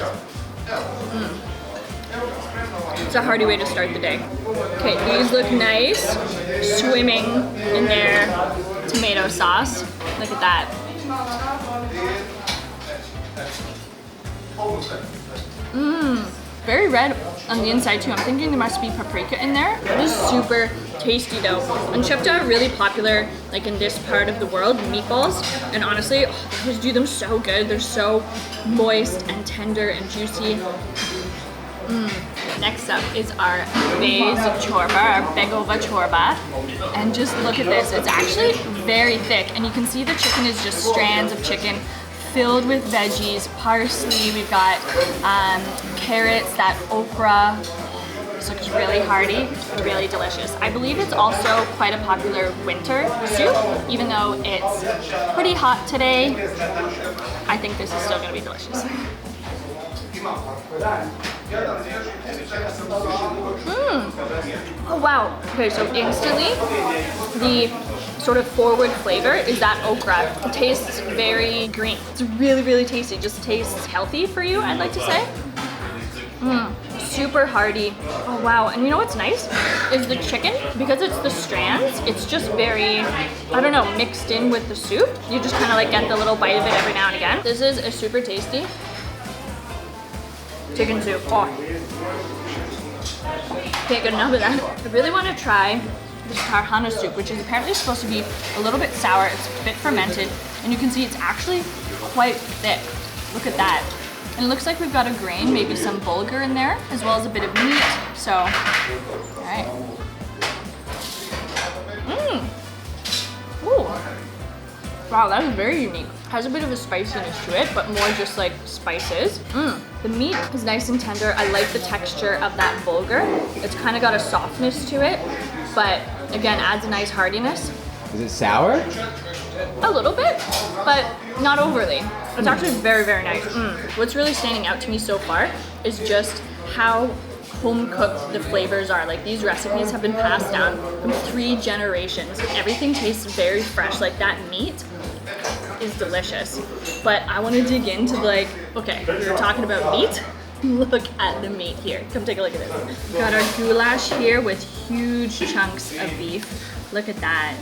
It's a hearty way to start the day. Okay, these look nice, swimming in their tomato sauce. Look at that. Very red on the inside too. I'm thinking there must be paprika in there. This is super tasty though. And chipta are really popular like in this part of the world, meatballs. And honestly, they just do them so good. They're so moist and tender and juicy. Next up is our Bayes chorba, our begova chorba. And just look at this. It's actually very thick. And you can see the chicken is just strands of chicken filled with veggies, parsley, we've got carrots, that okra. This looks really hearty, really delicious. I believe it's also quite a popular winter soup, even though it's pretty hot today. I think this is still gonna be delicious. Oh wow, okay, so instantly, the sort of forward flavor is that okra. It tastes very green. It's really, really tasty. Just tastes healthy for you, I'd like to say. Super hearty. Oh wow, and you know what's nice? Is the chicken, because it's the strands, it's just very, I don't know, mixed in with the soup. You just kind of like get the little bite of it every now and again. This is a super tasty chicken soup. Oh. Can't get enough of that. I really want to try this tarhana soup, which is apparently supposed to be a little bit sour. It's a bit fermented, and you can see it's actually quite thick. Look at that. And it looks like we've got a grain, maybe some bulgur in there, as well as a bit of meat. So, all right. Ooh. Wow, that is very unique. Has a bit of a spiciness to it, but more just like spices. The meat is nice and tender. I like the texture of that bulgur. It's kind of got a softness to it, but again, adds a nice hardiness. Is it sour? A little bit, but not overly. It's actually very, very nice. What's really standing out to me so far is just how home cooked the flavors are. Like, these recipes have been passed down from 3 generations. Everything tastes very fresh. Like, that meat is delicious. But I want to dig into, like, okay, we were talking about meat. Look at the meat here. Come take a look at this. We've got our goulash here with huge chunks of beef. Look at that.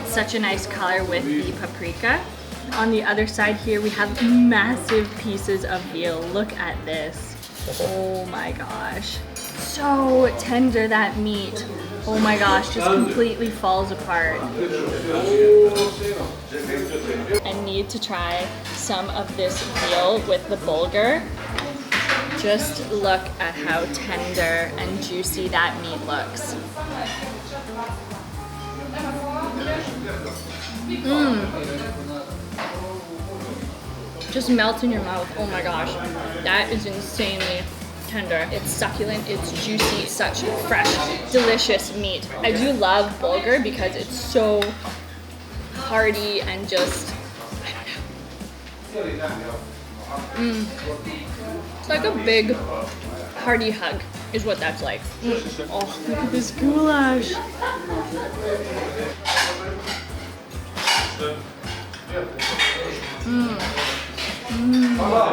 Such a nice color with the paprika. On the other side here, we have massive pieces of veal. Look at this. Oh my gosh. So tender, that meat. Oh my gosh, just completely falls apart. I need to try some of this veal with the bulgur. Just look at how tender and juicy that meat looks. Just melts in your mouth. Oh my gosh, that is insanely tender. It's succulent, it's juicy, such fresh, delicious meat. I do love bulgur because it's so hearty and just, I don't know. It's like a big hearty hug is what that's like. Oh, look at this goulash.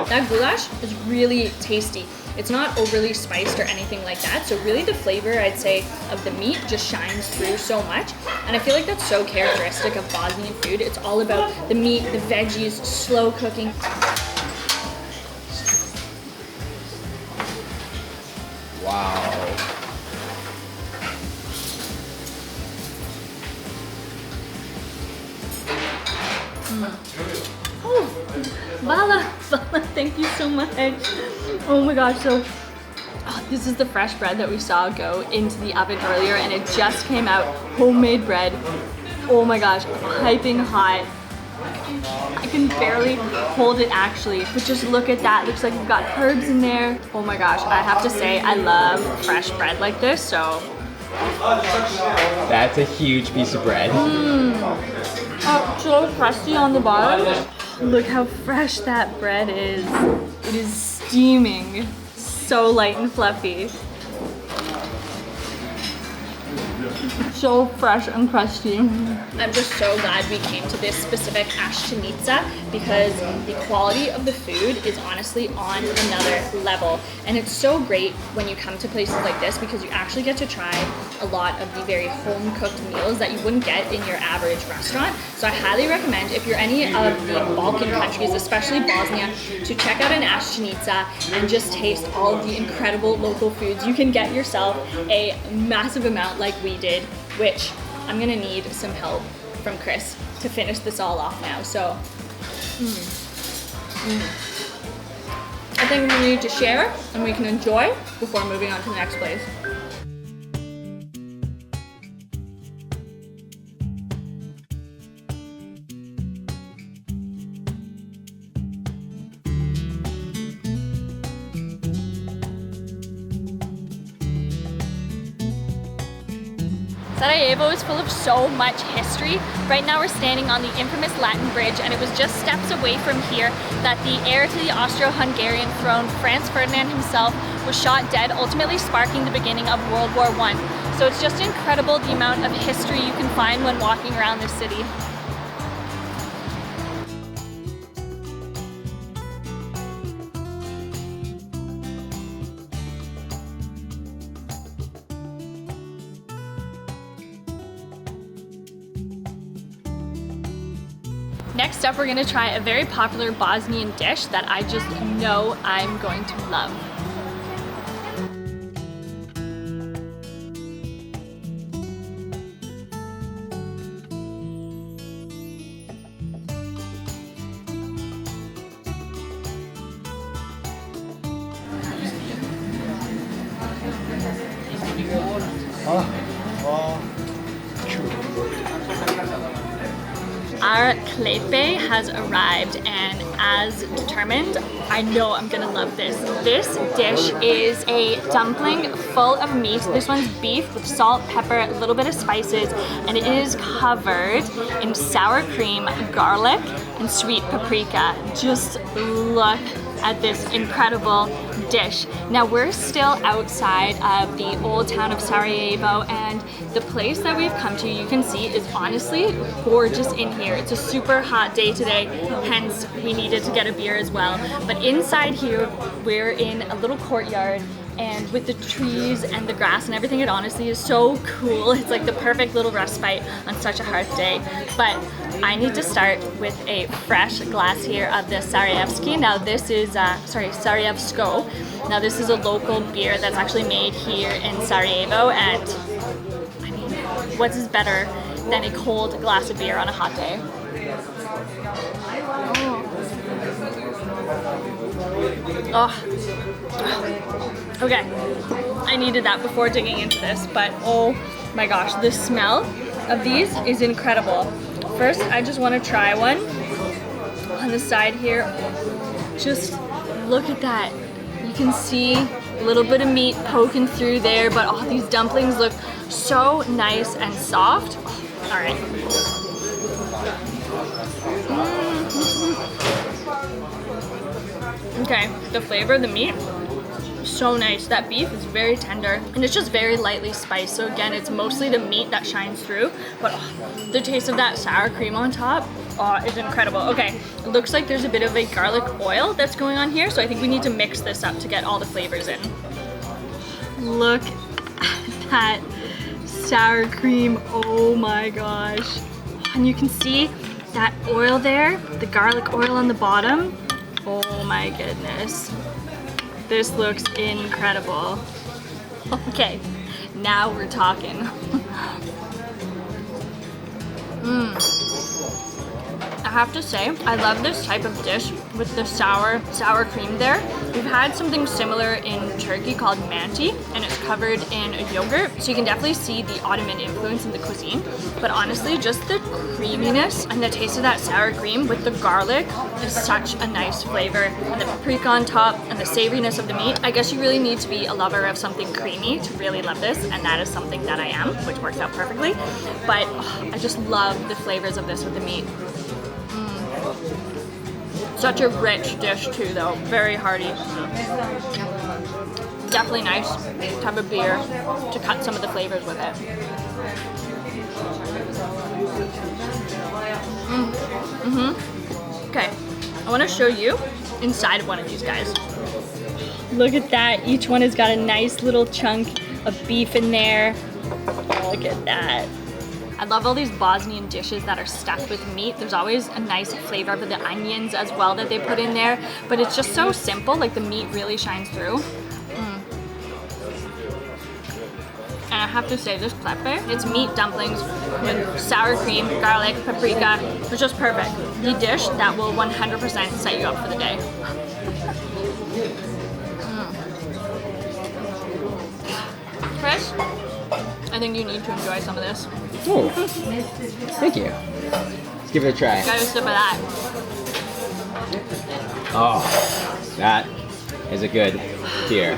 That goulash is really tasty. It's not overly spiced or anything like that. So really the flavor, I'd say, of the meat just shines through so much. And I feel like that's so characteristic of Bosnian food. It's all about the meat, the veggies, slow cooking. Wow. Oh, Vala, thank you so much. Oh my gosh, so this is the fresh bread that we saw go into the oven earlier, and it just came out, homemade bread. Oh my gosh, piping hot. I can barely hold it actually, but just look at that. Looks like we've got herbs in there. Oh my gosh, I have to say I love fresh bread like this, so. That's a huge piece of bread. Oh, so crusty on the bottom. Look how fresh that bread is. It is steaming. So light and fluffy. So fresh and crusty. I'm just so glad we came to this specific Ashtanica because the quality of the food is honestly on another level. And it's so great when you come to places like this because you actually get to try a lot of the very home-cooked meals that you wouldn't get in your average restaurant. So I highly recommend, if you're any of the Balkan countries, especially Bosnia, to check out an Ashtanica and just taste all of the incredible local foods. You can get yourself a massive amount like we did, which I'm gonna need some help from Chris to finish this all off now. So, I think we need to share and we can enjoy before moving on to the next place. Sarajevo is full of so much history. Right now we're standing on the infamous Latin Bridge, and it was just steps away from here that the heir to the Austro-Hungarian throne, Franz Ferdinand himself, was shot dead, ultimately sparking the beginning of World War I. So it's just incredible the amount of history you can find when walking around this city. Next up, we're gonna try a very popular Bosnian dish that I just know I'm going to love. our klepe has arrived, and as determined, I know I'm gonna love this. This dish is a dumpling full of meat. This one's beef with salt, pepper, a little bit of spices, and it is covered in sour cream, garlic, and sweet paprika. Just look at this incredible dish. Now we're still outside of the old town of Sarajevo, and the place that we've come to, you can see, is honestly gorgeous in here. It's a super hot day today, hence we needed to get a beer as well. But inside here, we're in a little courtyard, and with the trees and the grass and everything, it honestly is so cool. It's like the perfect little respite on such a hard day. But I need to start with a fresh glass here of the Sarajevski. Now this is, Sarajevsko. Now this is a local beer that's actually made here in Sarajevo, and I mean, what is better than a cold glass of beer on a hot day? Oh. Okay, I needed that before digging into this, but oh my gosh, the smell of these is incredible. First, I just want to try one on the side here. Just look at that. You can see a little bit of meat poking through there, but oh, these dumplings look so nice and soft. Oh, all right. Okay, the flavor of the meat, so nice. That beef is very tender, and it's just very lightly spiced. So again, it's mostly the meat that shines through, but oh, the taste of that sour cream on top, oh, is incredible. Okay, it looks like there's a bit of a garlic oil that's going on here, so I think we need to mix this up to get all the flavors in. Look at that sour cream, oh my gosh. And you can see that oil there, the garlic oil on the bottom. Oh my goodness. This looks incredible. Okay, now we're talking. I have to say, I love this type of dish with the sour cream there. We've had something similar in Turkey called manti, and it's covered in a yogurt, so you can definitely see the Ottoman influence in the cuisine. But honestly, just the creaminess and the taste of that sour cream with the garlic is such a nice flavor. And the paprika on top and the savoriness of the meat. I guess you really need to be a lover of something creamy to really love this, and that is something that I am, which works out perfectly. But oh, I just love the flavors of this with the meat. Such a rich dish too though, very hearty. Definitely nice to have a beer to cut some of the flavors with it. Okay, I want to show you inside of one of these guys. Look at that, each one has got a nice little chunk of beef in there. Look at that. I love all these Bosnian dishes that are stuffed with meat. There's always a nice flavor of the onions as well that they put in there, but it's just so simple, like the meat really shines through. And I have to say, this klepe, it's meat dumplings with sour cream, garlic, paprika. It's just perfect. The dish that will 100% set you up for the day. Chris, I think you need to enjoy some of this. Oh, thank you. Let's give it a try. Got a sip of that. Oh, that is a good beer.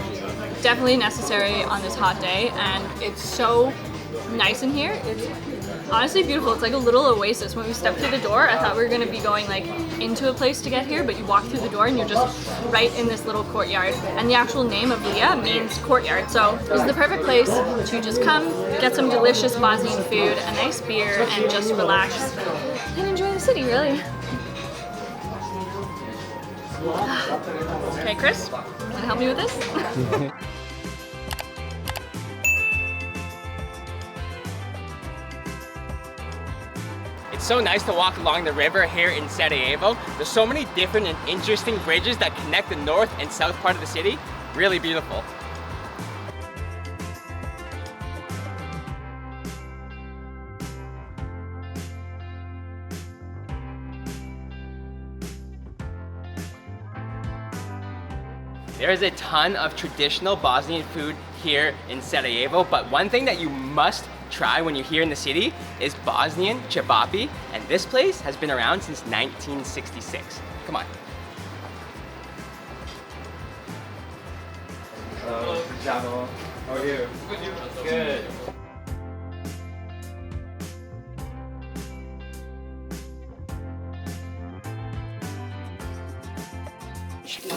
Definitely necessary on this hot day, and it's so nice in here. It's honestly beautiful. It's like a little oasis. When we stepped through the door, I thought we were going to be going like into a place to get here, but you walk through the door and you're just right in this little courtyard. And the actual name of Lija means courtyard, so this is the perfect place to just come, get some delicious Bosnian food, a nice beer, and just relax and enjoy the city, really. Okay, Chris, want to help me with this? It's so nice to walk along the river here in Sarajevo. There's so many different and interesting bridges that connect the north and south part of the city. Really beautiful. There's a ton of traditional Bosnian food here in Sarajevo, but one thing that you must try when you're here in the city is Bosnian cevapi, and this place has been around since 1966. Come on. How are you? Good.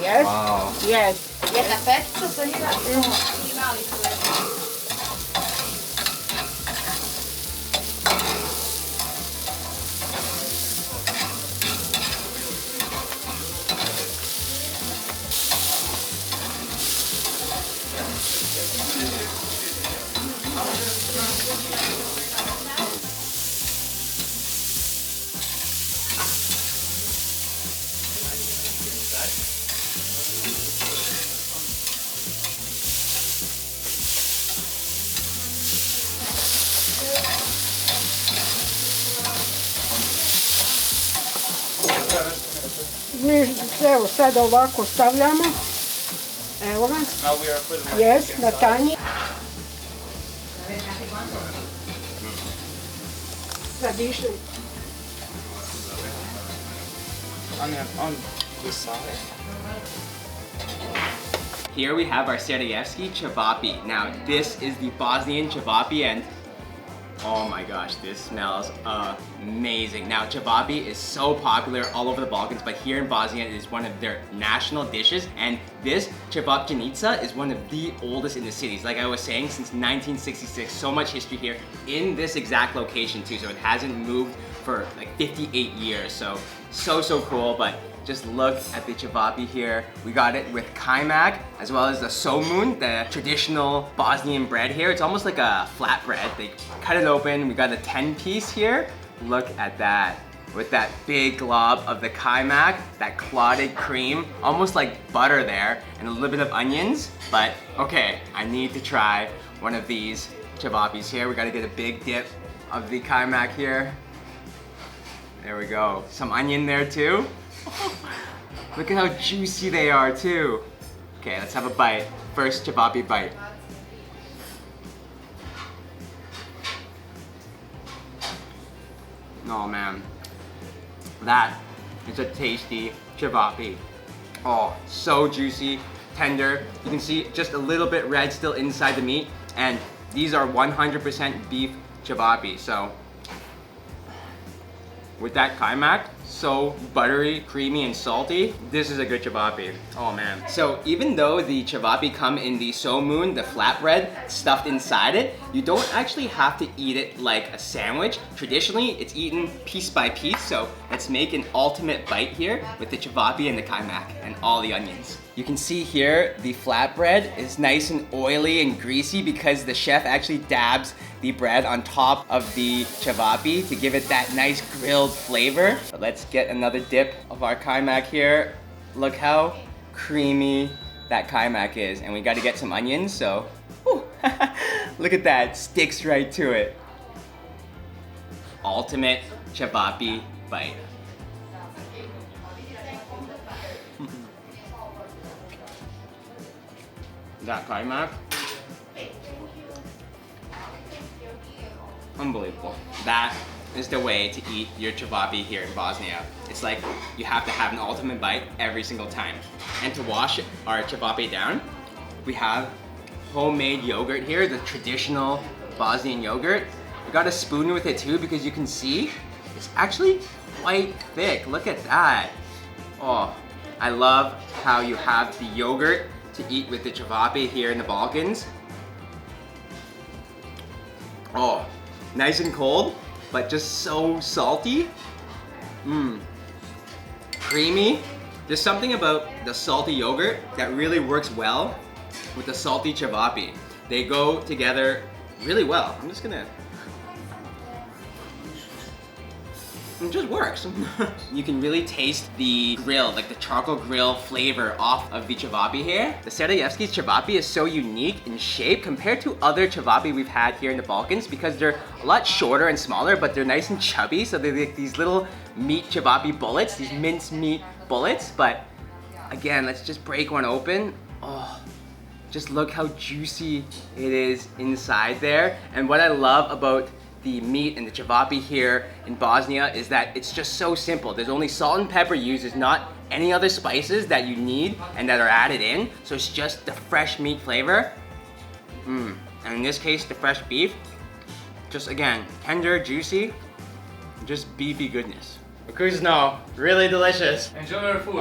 Yes. Wow. Yes. Mi evo sad ovako stavljamo. Evo ga. Yes, na tanji. Sad išli. On this side. Here we have our Sergeyevsky cevapi. Now this is the Bosnian cevapi, and oh my gosh, this smells amazing. Now cevapi is so popular all over the Balkans, but here in Bosnia it is one of their national dishes, and this cevapcinica is one of the oldest in the cities. Like I was saying, since 1966, so much history here in this exact location too, so it hasn't moved for like 58 years, so cool. But just look at the cevapi here. We got it with kaymak, as well as the somun, the traditional Bosnian bread here. It's almost like a flat bread. They cut it open. We got a 10-piece here. Look at that. With that big glob of the kaymak, that clotted cream, almost like butter there, and a little bit of onions. But okay, I need to try one of these cevapis here. We gotta get a big dip of the kaymak here. There we go. Some onion there too. Look at how juicy they are too. Okay, let's have a bite. First cevapi bite. Oh man, that is a tasty cevapi. Oh, so juicy, tender. You can see just a little bit red still inside the meat, and these are 100% beef cevapi. So with that kaymak, so buttery, creamy, and salty, this is a good cevapi. Oh man. So even though the cevapi come in the somun, the flatbread stuffed inside it, you don't actually have to eat it like a sandwich. Traditionally, it's eaten piece by piece, so let's make an ultimate bite here with the cevapi and the kaymak and all the onions. You can see here, the flatbread is nice and oily and greasy because the chef actually dabs the bread on top of the cevapi to give it that nice grilled flavor. But let's get another dip of our kaymak here. Look how creamy that kaymak is. And we gotta get some onions, so whew, look at that, sticks right to it. Ultimate cevapi bite. That kaymak, unbelievable. That is the way to eat your cevapi here in Bosnia. It's like you have to have an ultimate bite every single time. And to wash our cevapi down, we have homemade yogurt here, the traditional Bosnian yogurt. We got a spoon with it too because you can see it's actually quite thick. Look at that. Oh, I love how you have the yogurt to eat with the cevapi here in the Balkans. Oh, nice and cold, but just so salty. Creamy. There's something about the salty yogurt that really works well with the salty cevapi. They go together really well. I'm just gonna... It just works. You can really taste the grill, like the charcoal grill flavor off of the cevapi here. The Sergeyevsky cevapi is so unique in shape compared to other cevapi we've had here in the Balkans because they're a lot shorter and smaller, but they're nice and chubby. So they're like these little meat cevapi bullets, these minced meat bullets. But again, let's just break one open. Oh, just look how juicy it is inside there. And what I love about the meat and the cevapi here in Bosnia is that it's just so simple. There's only salt and pepper used. There's not any other spices that you need and that are added in. So it's just the fresh meat flavor. And in this case, the fresh beef. Just again, tender, juicy, just beefy goodness. Vkusno, really delicious. Enjoy your food.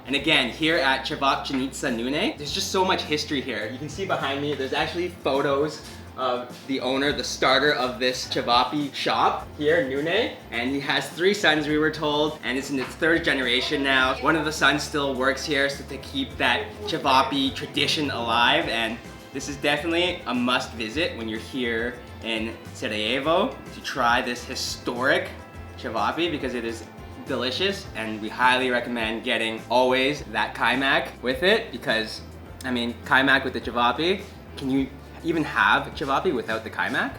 And again, here at Cevapcinica Nune, there's just so much history here. You can see behind me, there's actually photos of the owner, the starter of this cevapi shop here, Nune. And he has 3 sons, we were told, and it's in its 3rd generation now. One of the sons still works here so to keep that cevapi tradition alive, and this is definitely a must visit when you're here in Sarajevo to try this historic cevapi because it is delicious, and we highly recommend getting always that kaymak with it because, I mean, kaymak with the cevapi, can you even have cevapi without the kaymak?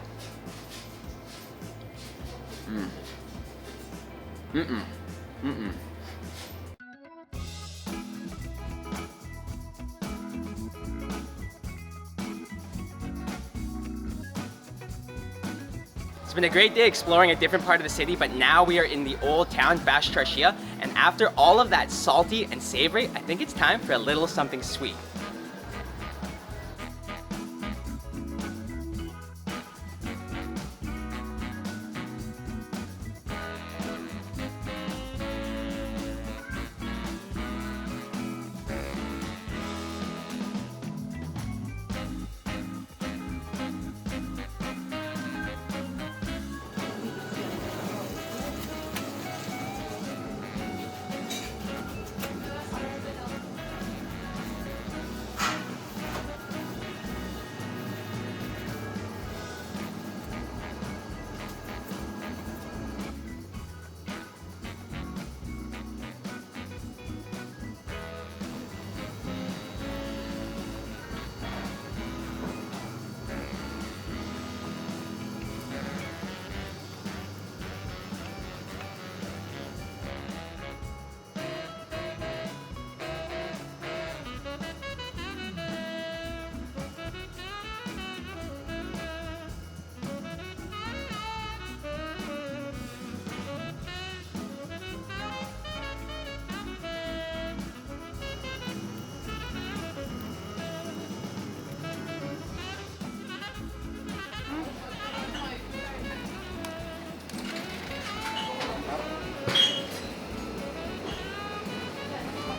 It's been a great day exploring a different part of the city, but now we are in the old town, Bash Çarşıya, and after all of that salty and savory, I think it's time for a little something sweet.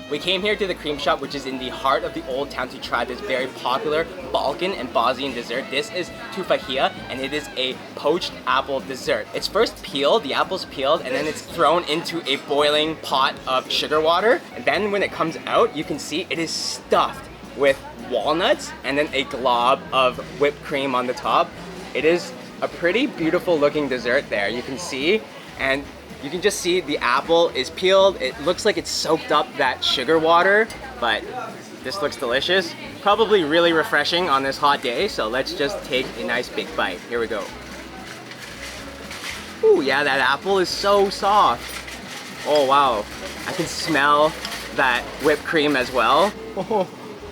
We came here to the cream shop, which is in the heart of the old town, to try this very popular Balkan and Bosnian dessert. This is tufahiya, and it is a poached apple dessert. It's first peeled, the apple's peeled, and then it's thrown into a boiling pot of sugar water. And then when it comes out, you can see it is stuffed with walnuts and then a glob of whipped cream on the top. It is a pretty beautiful looking dessert there, you can see. And you can just see the apple is peeled. It looks like it's soaked up that sugar water, but this looks delicious. Probably really refreshing on this hot day, so let's just take a nice big bite. Here we go. Ooh, yeah, that apple is so soft. Oh, wow. I can smell that whipped cream as well.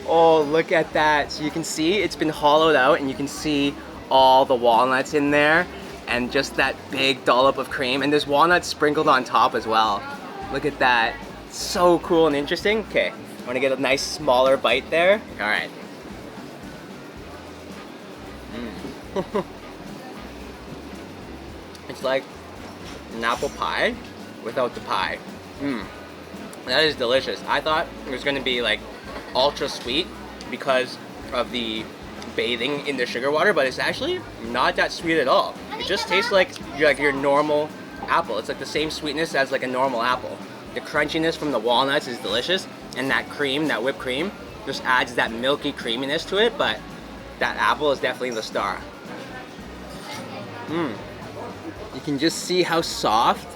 Oh, look at that. So you can see it's been hollowed out and you can see all the walnuts in there. And just that big dollop of cream, and there's walnuts sprinkled on top as well. Look at that, so cool and interesting. Okay, I want to get a nice smaller bite there. All right. It's like an apple pie without the pie. That is delicious. I thought it was going to be like ultra sweet because of the bathing in the sugar water, but it's actually not that sweet at all. It just tastes like your normal apple. It's like the same sweetness as like a normal apple. The crunchiness from the walnuts is delicious, and that cream, that whipped cream, just adds that milky creaminess to it, but that apple is definitely the star. You can just see how soft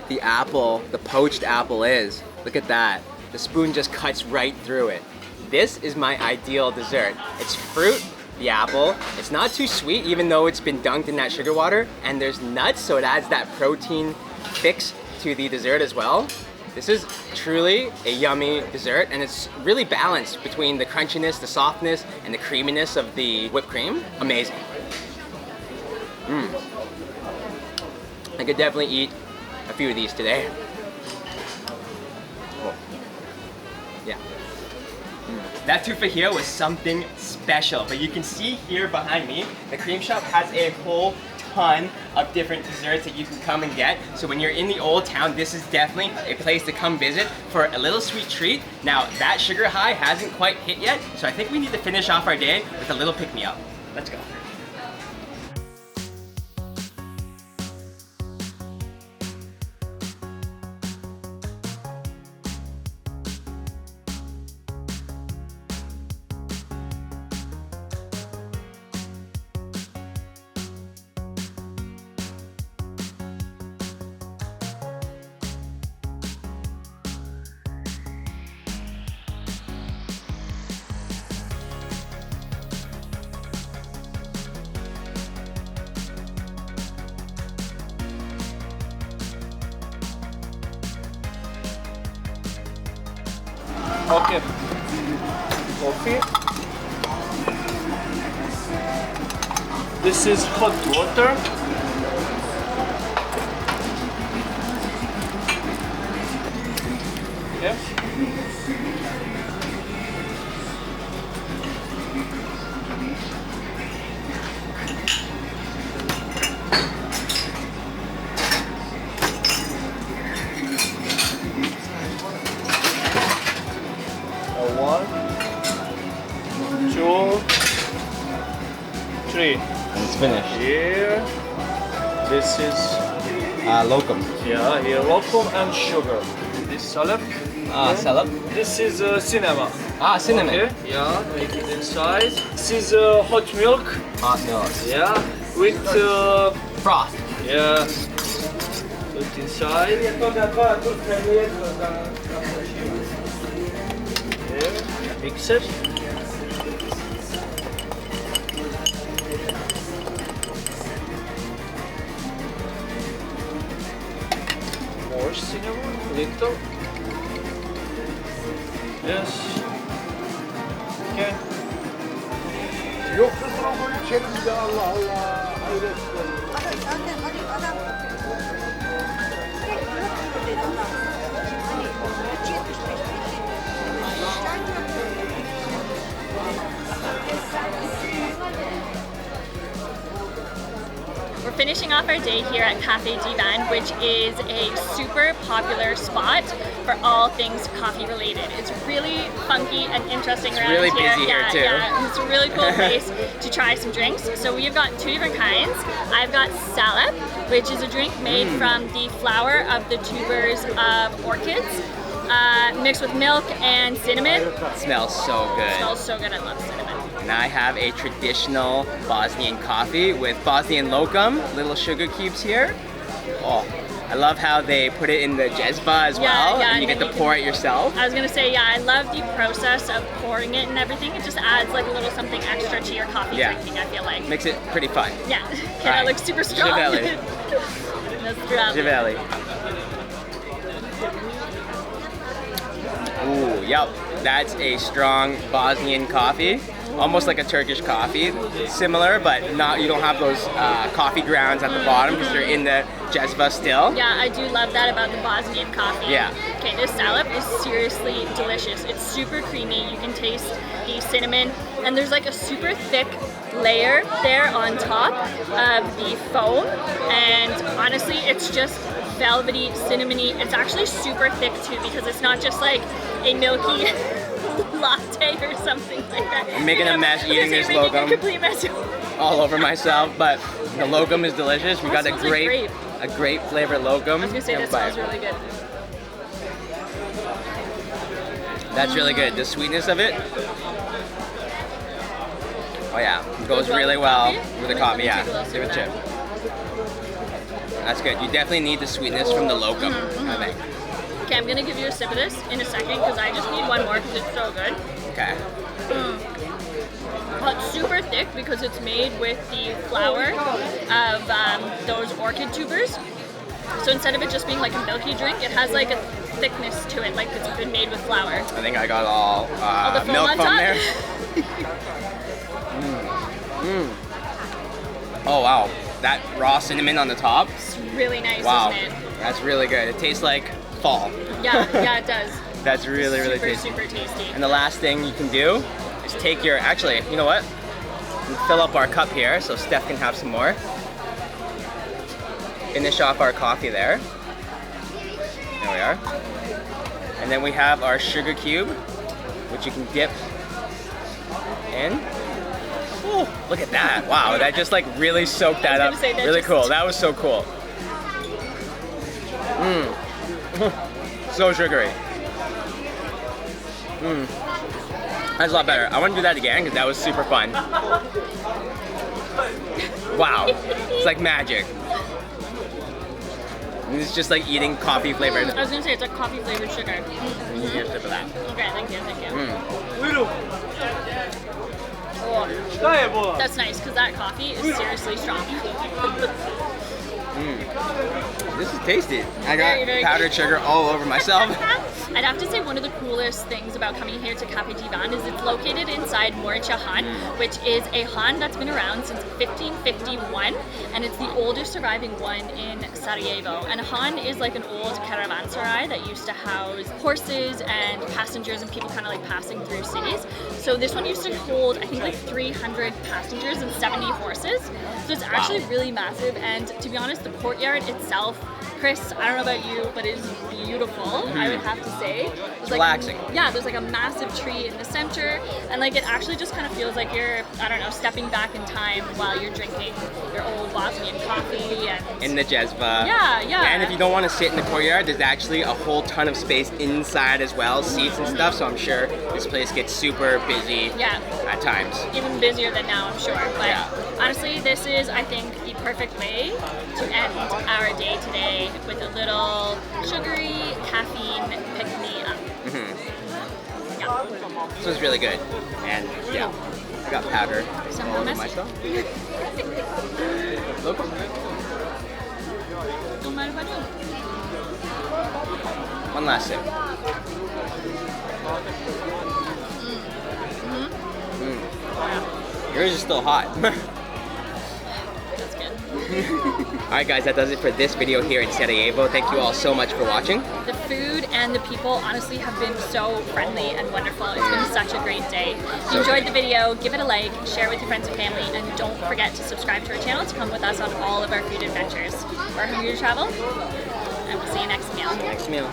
the apple, the poached apple is. Look at that. The spoon just cuts right through it. This is my ideal dessert. It's fruit, the apple. It's not too sweet even though it's been dunked in that sugar water, and there's nuts, so it adds that protein fix to the dessert as well. This is truly a yummy dessert, and it's really balanced between the crunchiness, the softness, and the creaminess of the whipped cream. Amazing. I could definitely eat a few of these today. Oh. Yeah. That tufajillo was something special, but you can see here behind me, the cream shop has a whole ton of different desserts that you can come and get. So when you're in the old town, this is definitely a place to come visit for a little sweet treat. Now that sugar high hasn't quite hit yet, so I think we need to finish off our day with a little pick-me-up. Let's go. Okay. Coffee. This is hot water. Okay. One, two, three. And it's finished. Here, this is Locum. here locum and sugar. This salad. Salad. This is cinnamon. Cinnamon. Okay. Yeah, make it inside. This is hot milk. Hot milk. Yeah, with Froth. yeah. Put inside. Here, mix it. More cinnamon, little. Yes. Okay. Yok kızım içelim de Allah Allah. Hayret. We're finishing off our day here at Café Divan, which is a super popular spot for all things coffee related. It's really funky and interesting around really here. busy here too. Yeah, it's a really cool place to try some drinks. So we have got two different kinds. I've got salep, which is a drink made from the flower of the tubers of orchids, mixed with milk and cinnamon. It smells so good. It smells so good. I love cinnamon. And I have a traditional Bosnian coffee with Bosnian locum, little sugar cubes here. Oh, I love how they put it in the jezba as well, and you get to pour it yourself. I was gonna say, yeah, I love the process of pouring it and everything. It just adds like a little something extra to your coffee drinking, I feel like. Makes it pretty fun. Yeah, okay, that looks super strong. Givelli. Givelli. Ooh, yep. That's a strong Bosnian coffee. Almost like a Turkish coffee. Similar, but not. You don't have those coffee grounds at the bottom because they're in the jezba still. Yeah, I do love that about the Bosnian coffee. Yeah. Okay, this salep is seriously delicious. It's super creamy. You can taste the cinnamon, and there's like a super thick layer there on top of the foam, and honestly, it's just velvety, cinnamony. It's actually super thick too because it's not just like a milky latte or something like that. I'm making a mess eating this locum. A complete mess. All over myself, but the locum is delicious. We got a great flavored locum. I was gonna say that smells really good. That's really good. The sweetness of it. Oh yeah, it goes really well with the coffee. Yeah, give it a chip. That's good. You definitely need the sweetness from the locum, I think. Okay, I'm gonna give you a sip of this in a second because I just need one more because it's so good. Okay. Well, it's super thick because it's made with the flower of those orchid tubers. So instead of it just being like a milky drink, it has like a thickness to it, like it's been made with flour. I think I got all the foam milk on from top? there. Oh wow, that raw cinnamon on the top. It's really nice, Wow, isn't it? that's really good. It tastes like fall. Yeah, it does. That's really, really tasty. Super tasty. And the last thing you can do is take your, actually, you know what? Fill up our cup here so Steph can have some more. Finish off our coffee there. There we are. And then we have our sugar cube, which you can dip in. Ooh, look at that. Wow, that just like really soaked that up. Say, that really just- cool. That was so cool. So sugary. That's a lot better. I want to do that again because that was super fun. Wow, it's like magic. It's just like eating coffee flavored. I was gonna say it's like coffee flavored sugar. Here's a sip of that. Okay, thank you. Buyurun. Oh, Šta je bola? that's nice because that coffee is seriously strong. This is tasty. I Very, got very powdered good. sugar all over myself. I'd have to say one of the coolest things about coming here to Cafe Divan is it's located inside Moricha Han, which is a Han that's been around since 1551, and it's the oldest surviving one in Sarajevo. And a Han is like an old caravanserai that used to house horses and passengers and people kind of like passing through cities. So this one used to hold, I think, like 300 passengers and 70 horses. So it's actually really massive, and to be honest, the courtyard itself, Chris, I don't know about you, but it is beautiful, I would have to say. It's relaxing. Yeah, there's like a massive tree in the center, and like it actually just kind of feels like you're, I don't know, stepping back in time while you're drinking your old Bosnian coffee and... In the Jezba. Yeah. And if you don't want to sit in the courtyard, there's actually a whole ton of space inside as well, seats and stuff, so I'm sure this place gets super busy Yeah. at times. Even busier than now, I'm sure. But Yeah. honestly, this is, I think, the perfect way to end our day today with a little sugary caffeine pick-me-up. Yeah. This was really good. And yeah, I got powder Some all over hummus? myself. Look. Don't mind if I do. One last sip. Yours is still hot. That's good. Alright guys, that does it for this video here in Sarajevo. Thank you all so much for watching. The food and the people honestly have been so friendly and wonderful. It's been such a great day. If you enjoyed the video, give it a like, share with your friends and family, and don't forget to subscribe to our channel to come with us on all of our food adventures. We're hungry to travel, and we'll see you next meal. Next meal.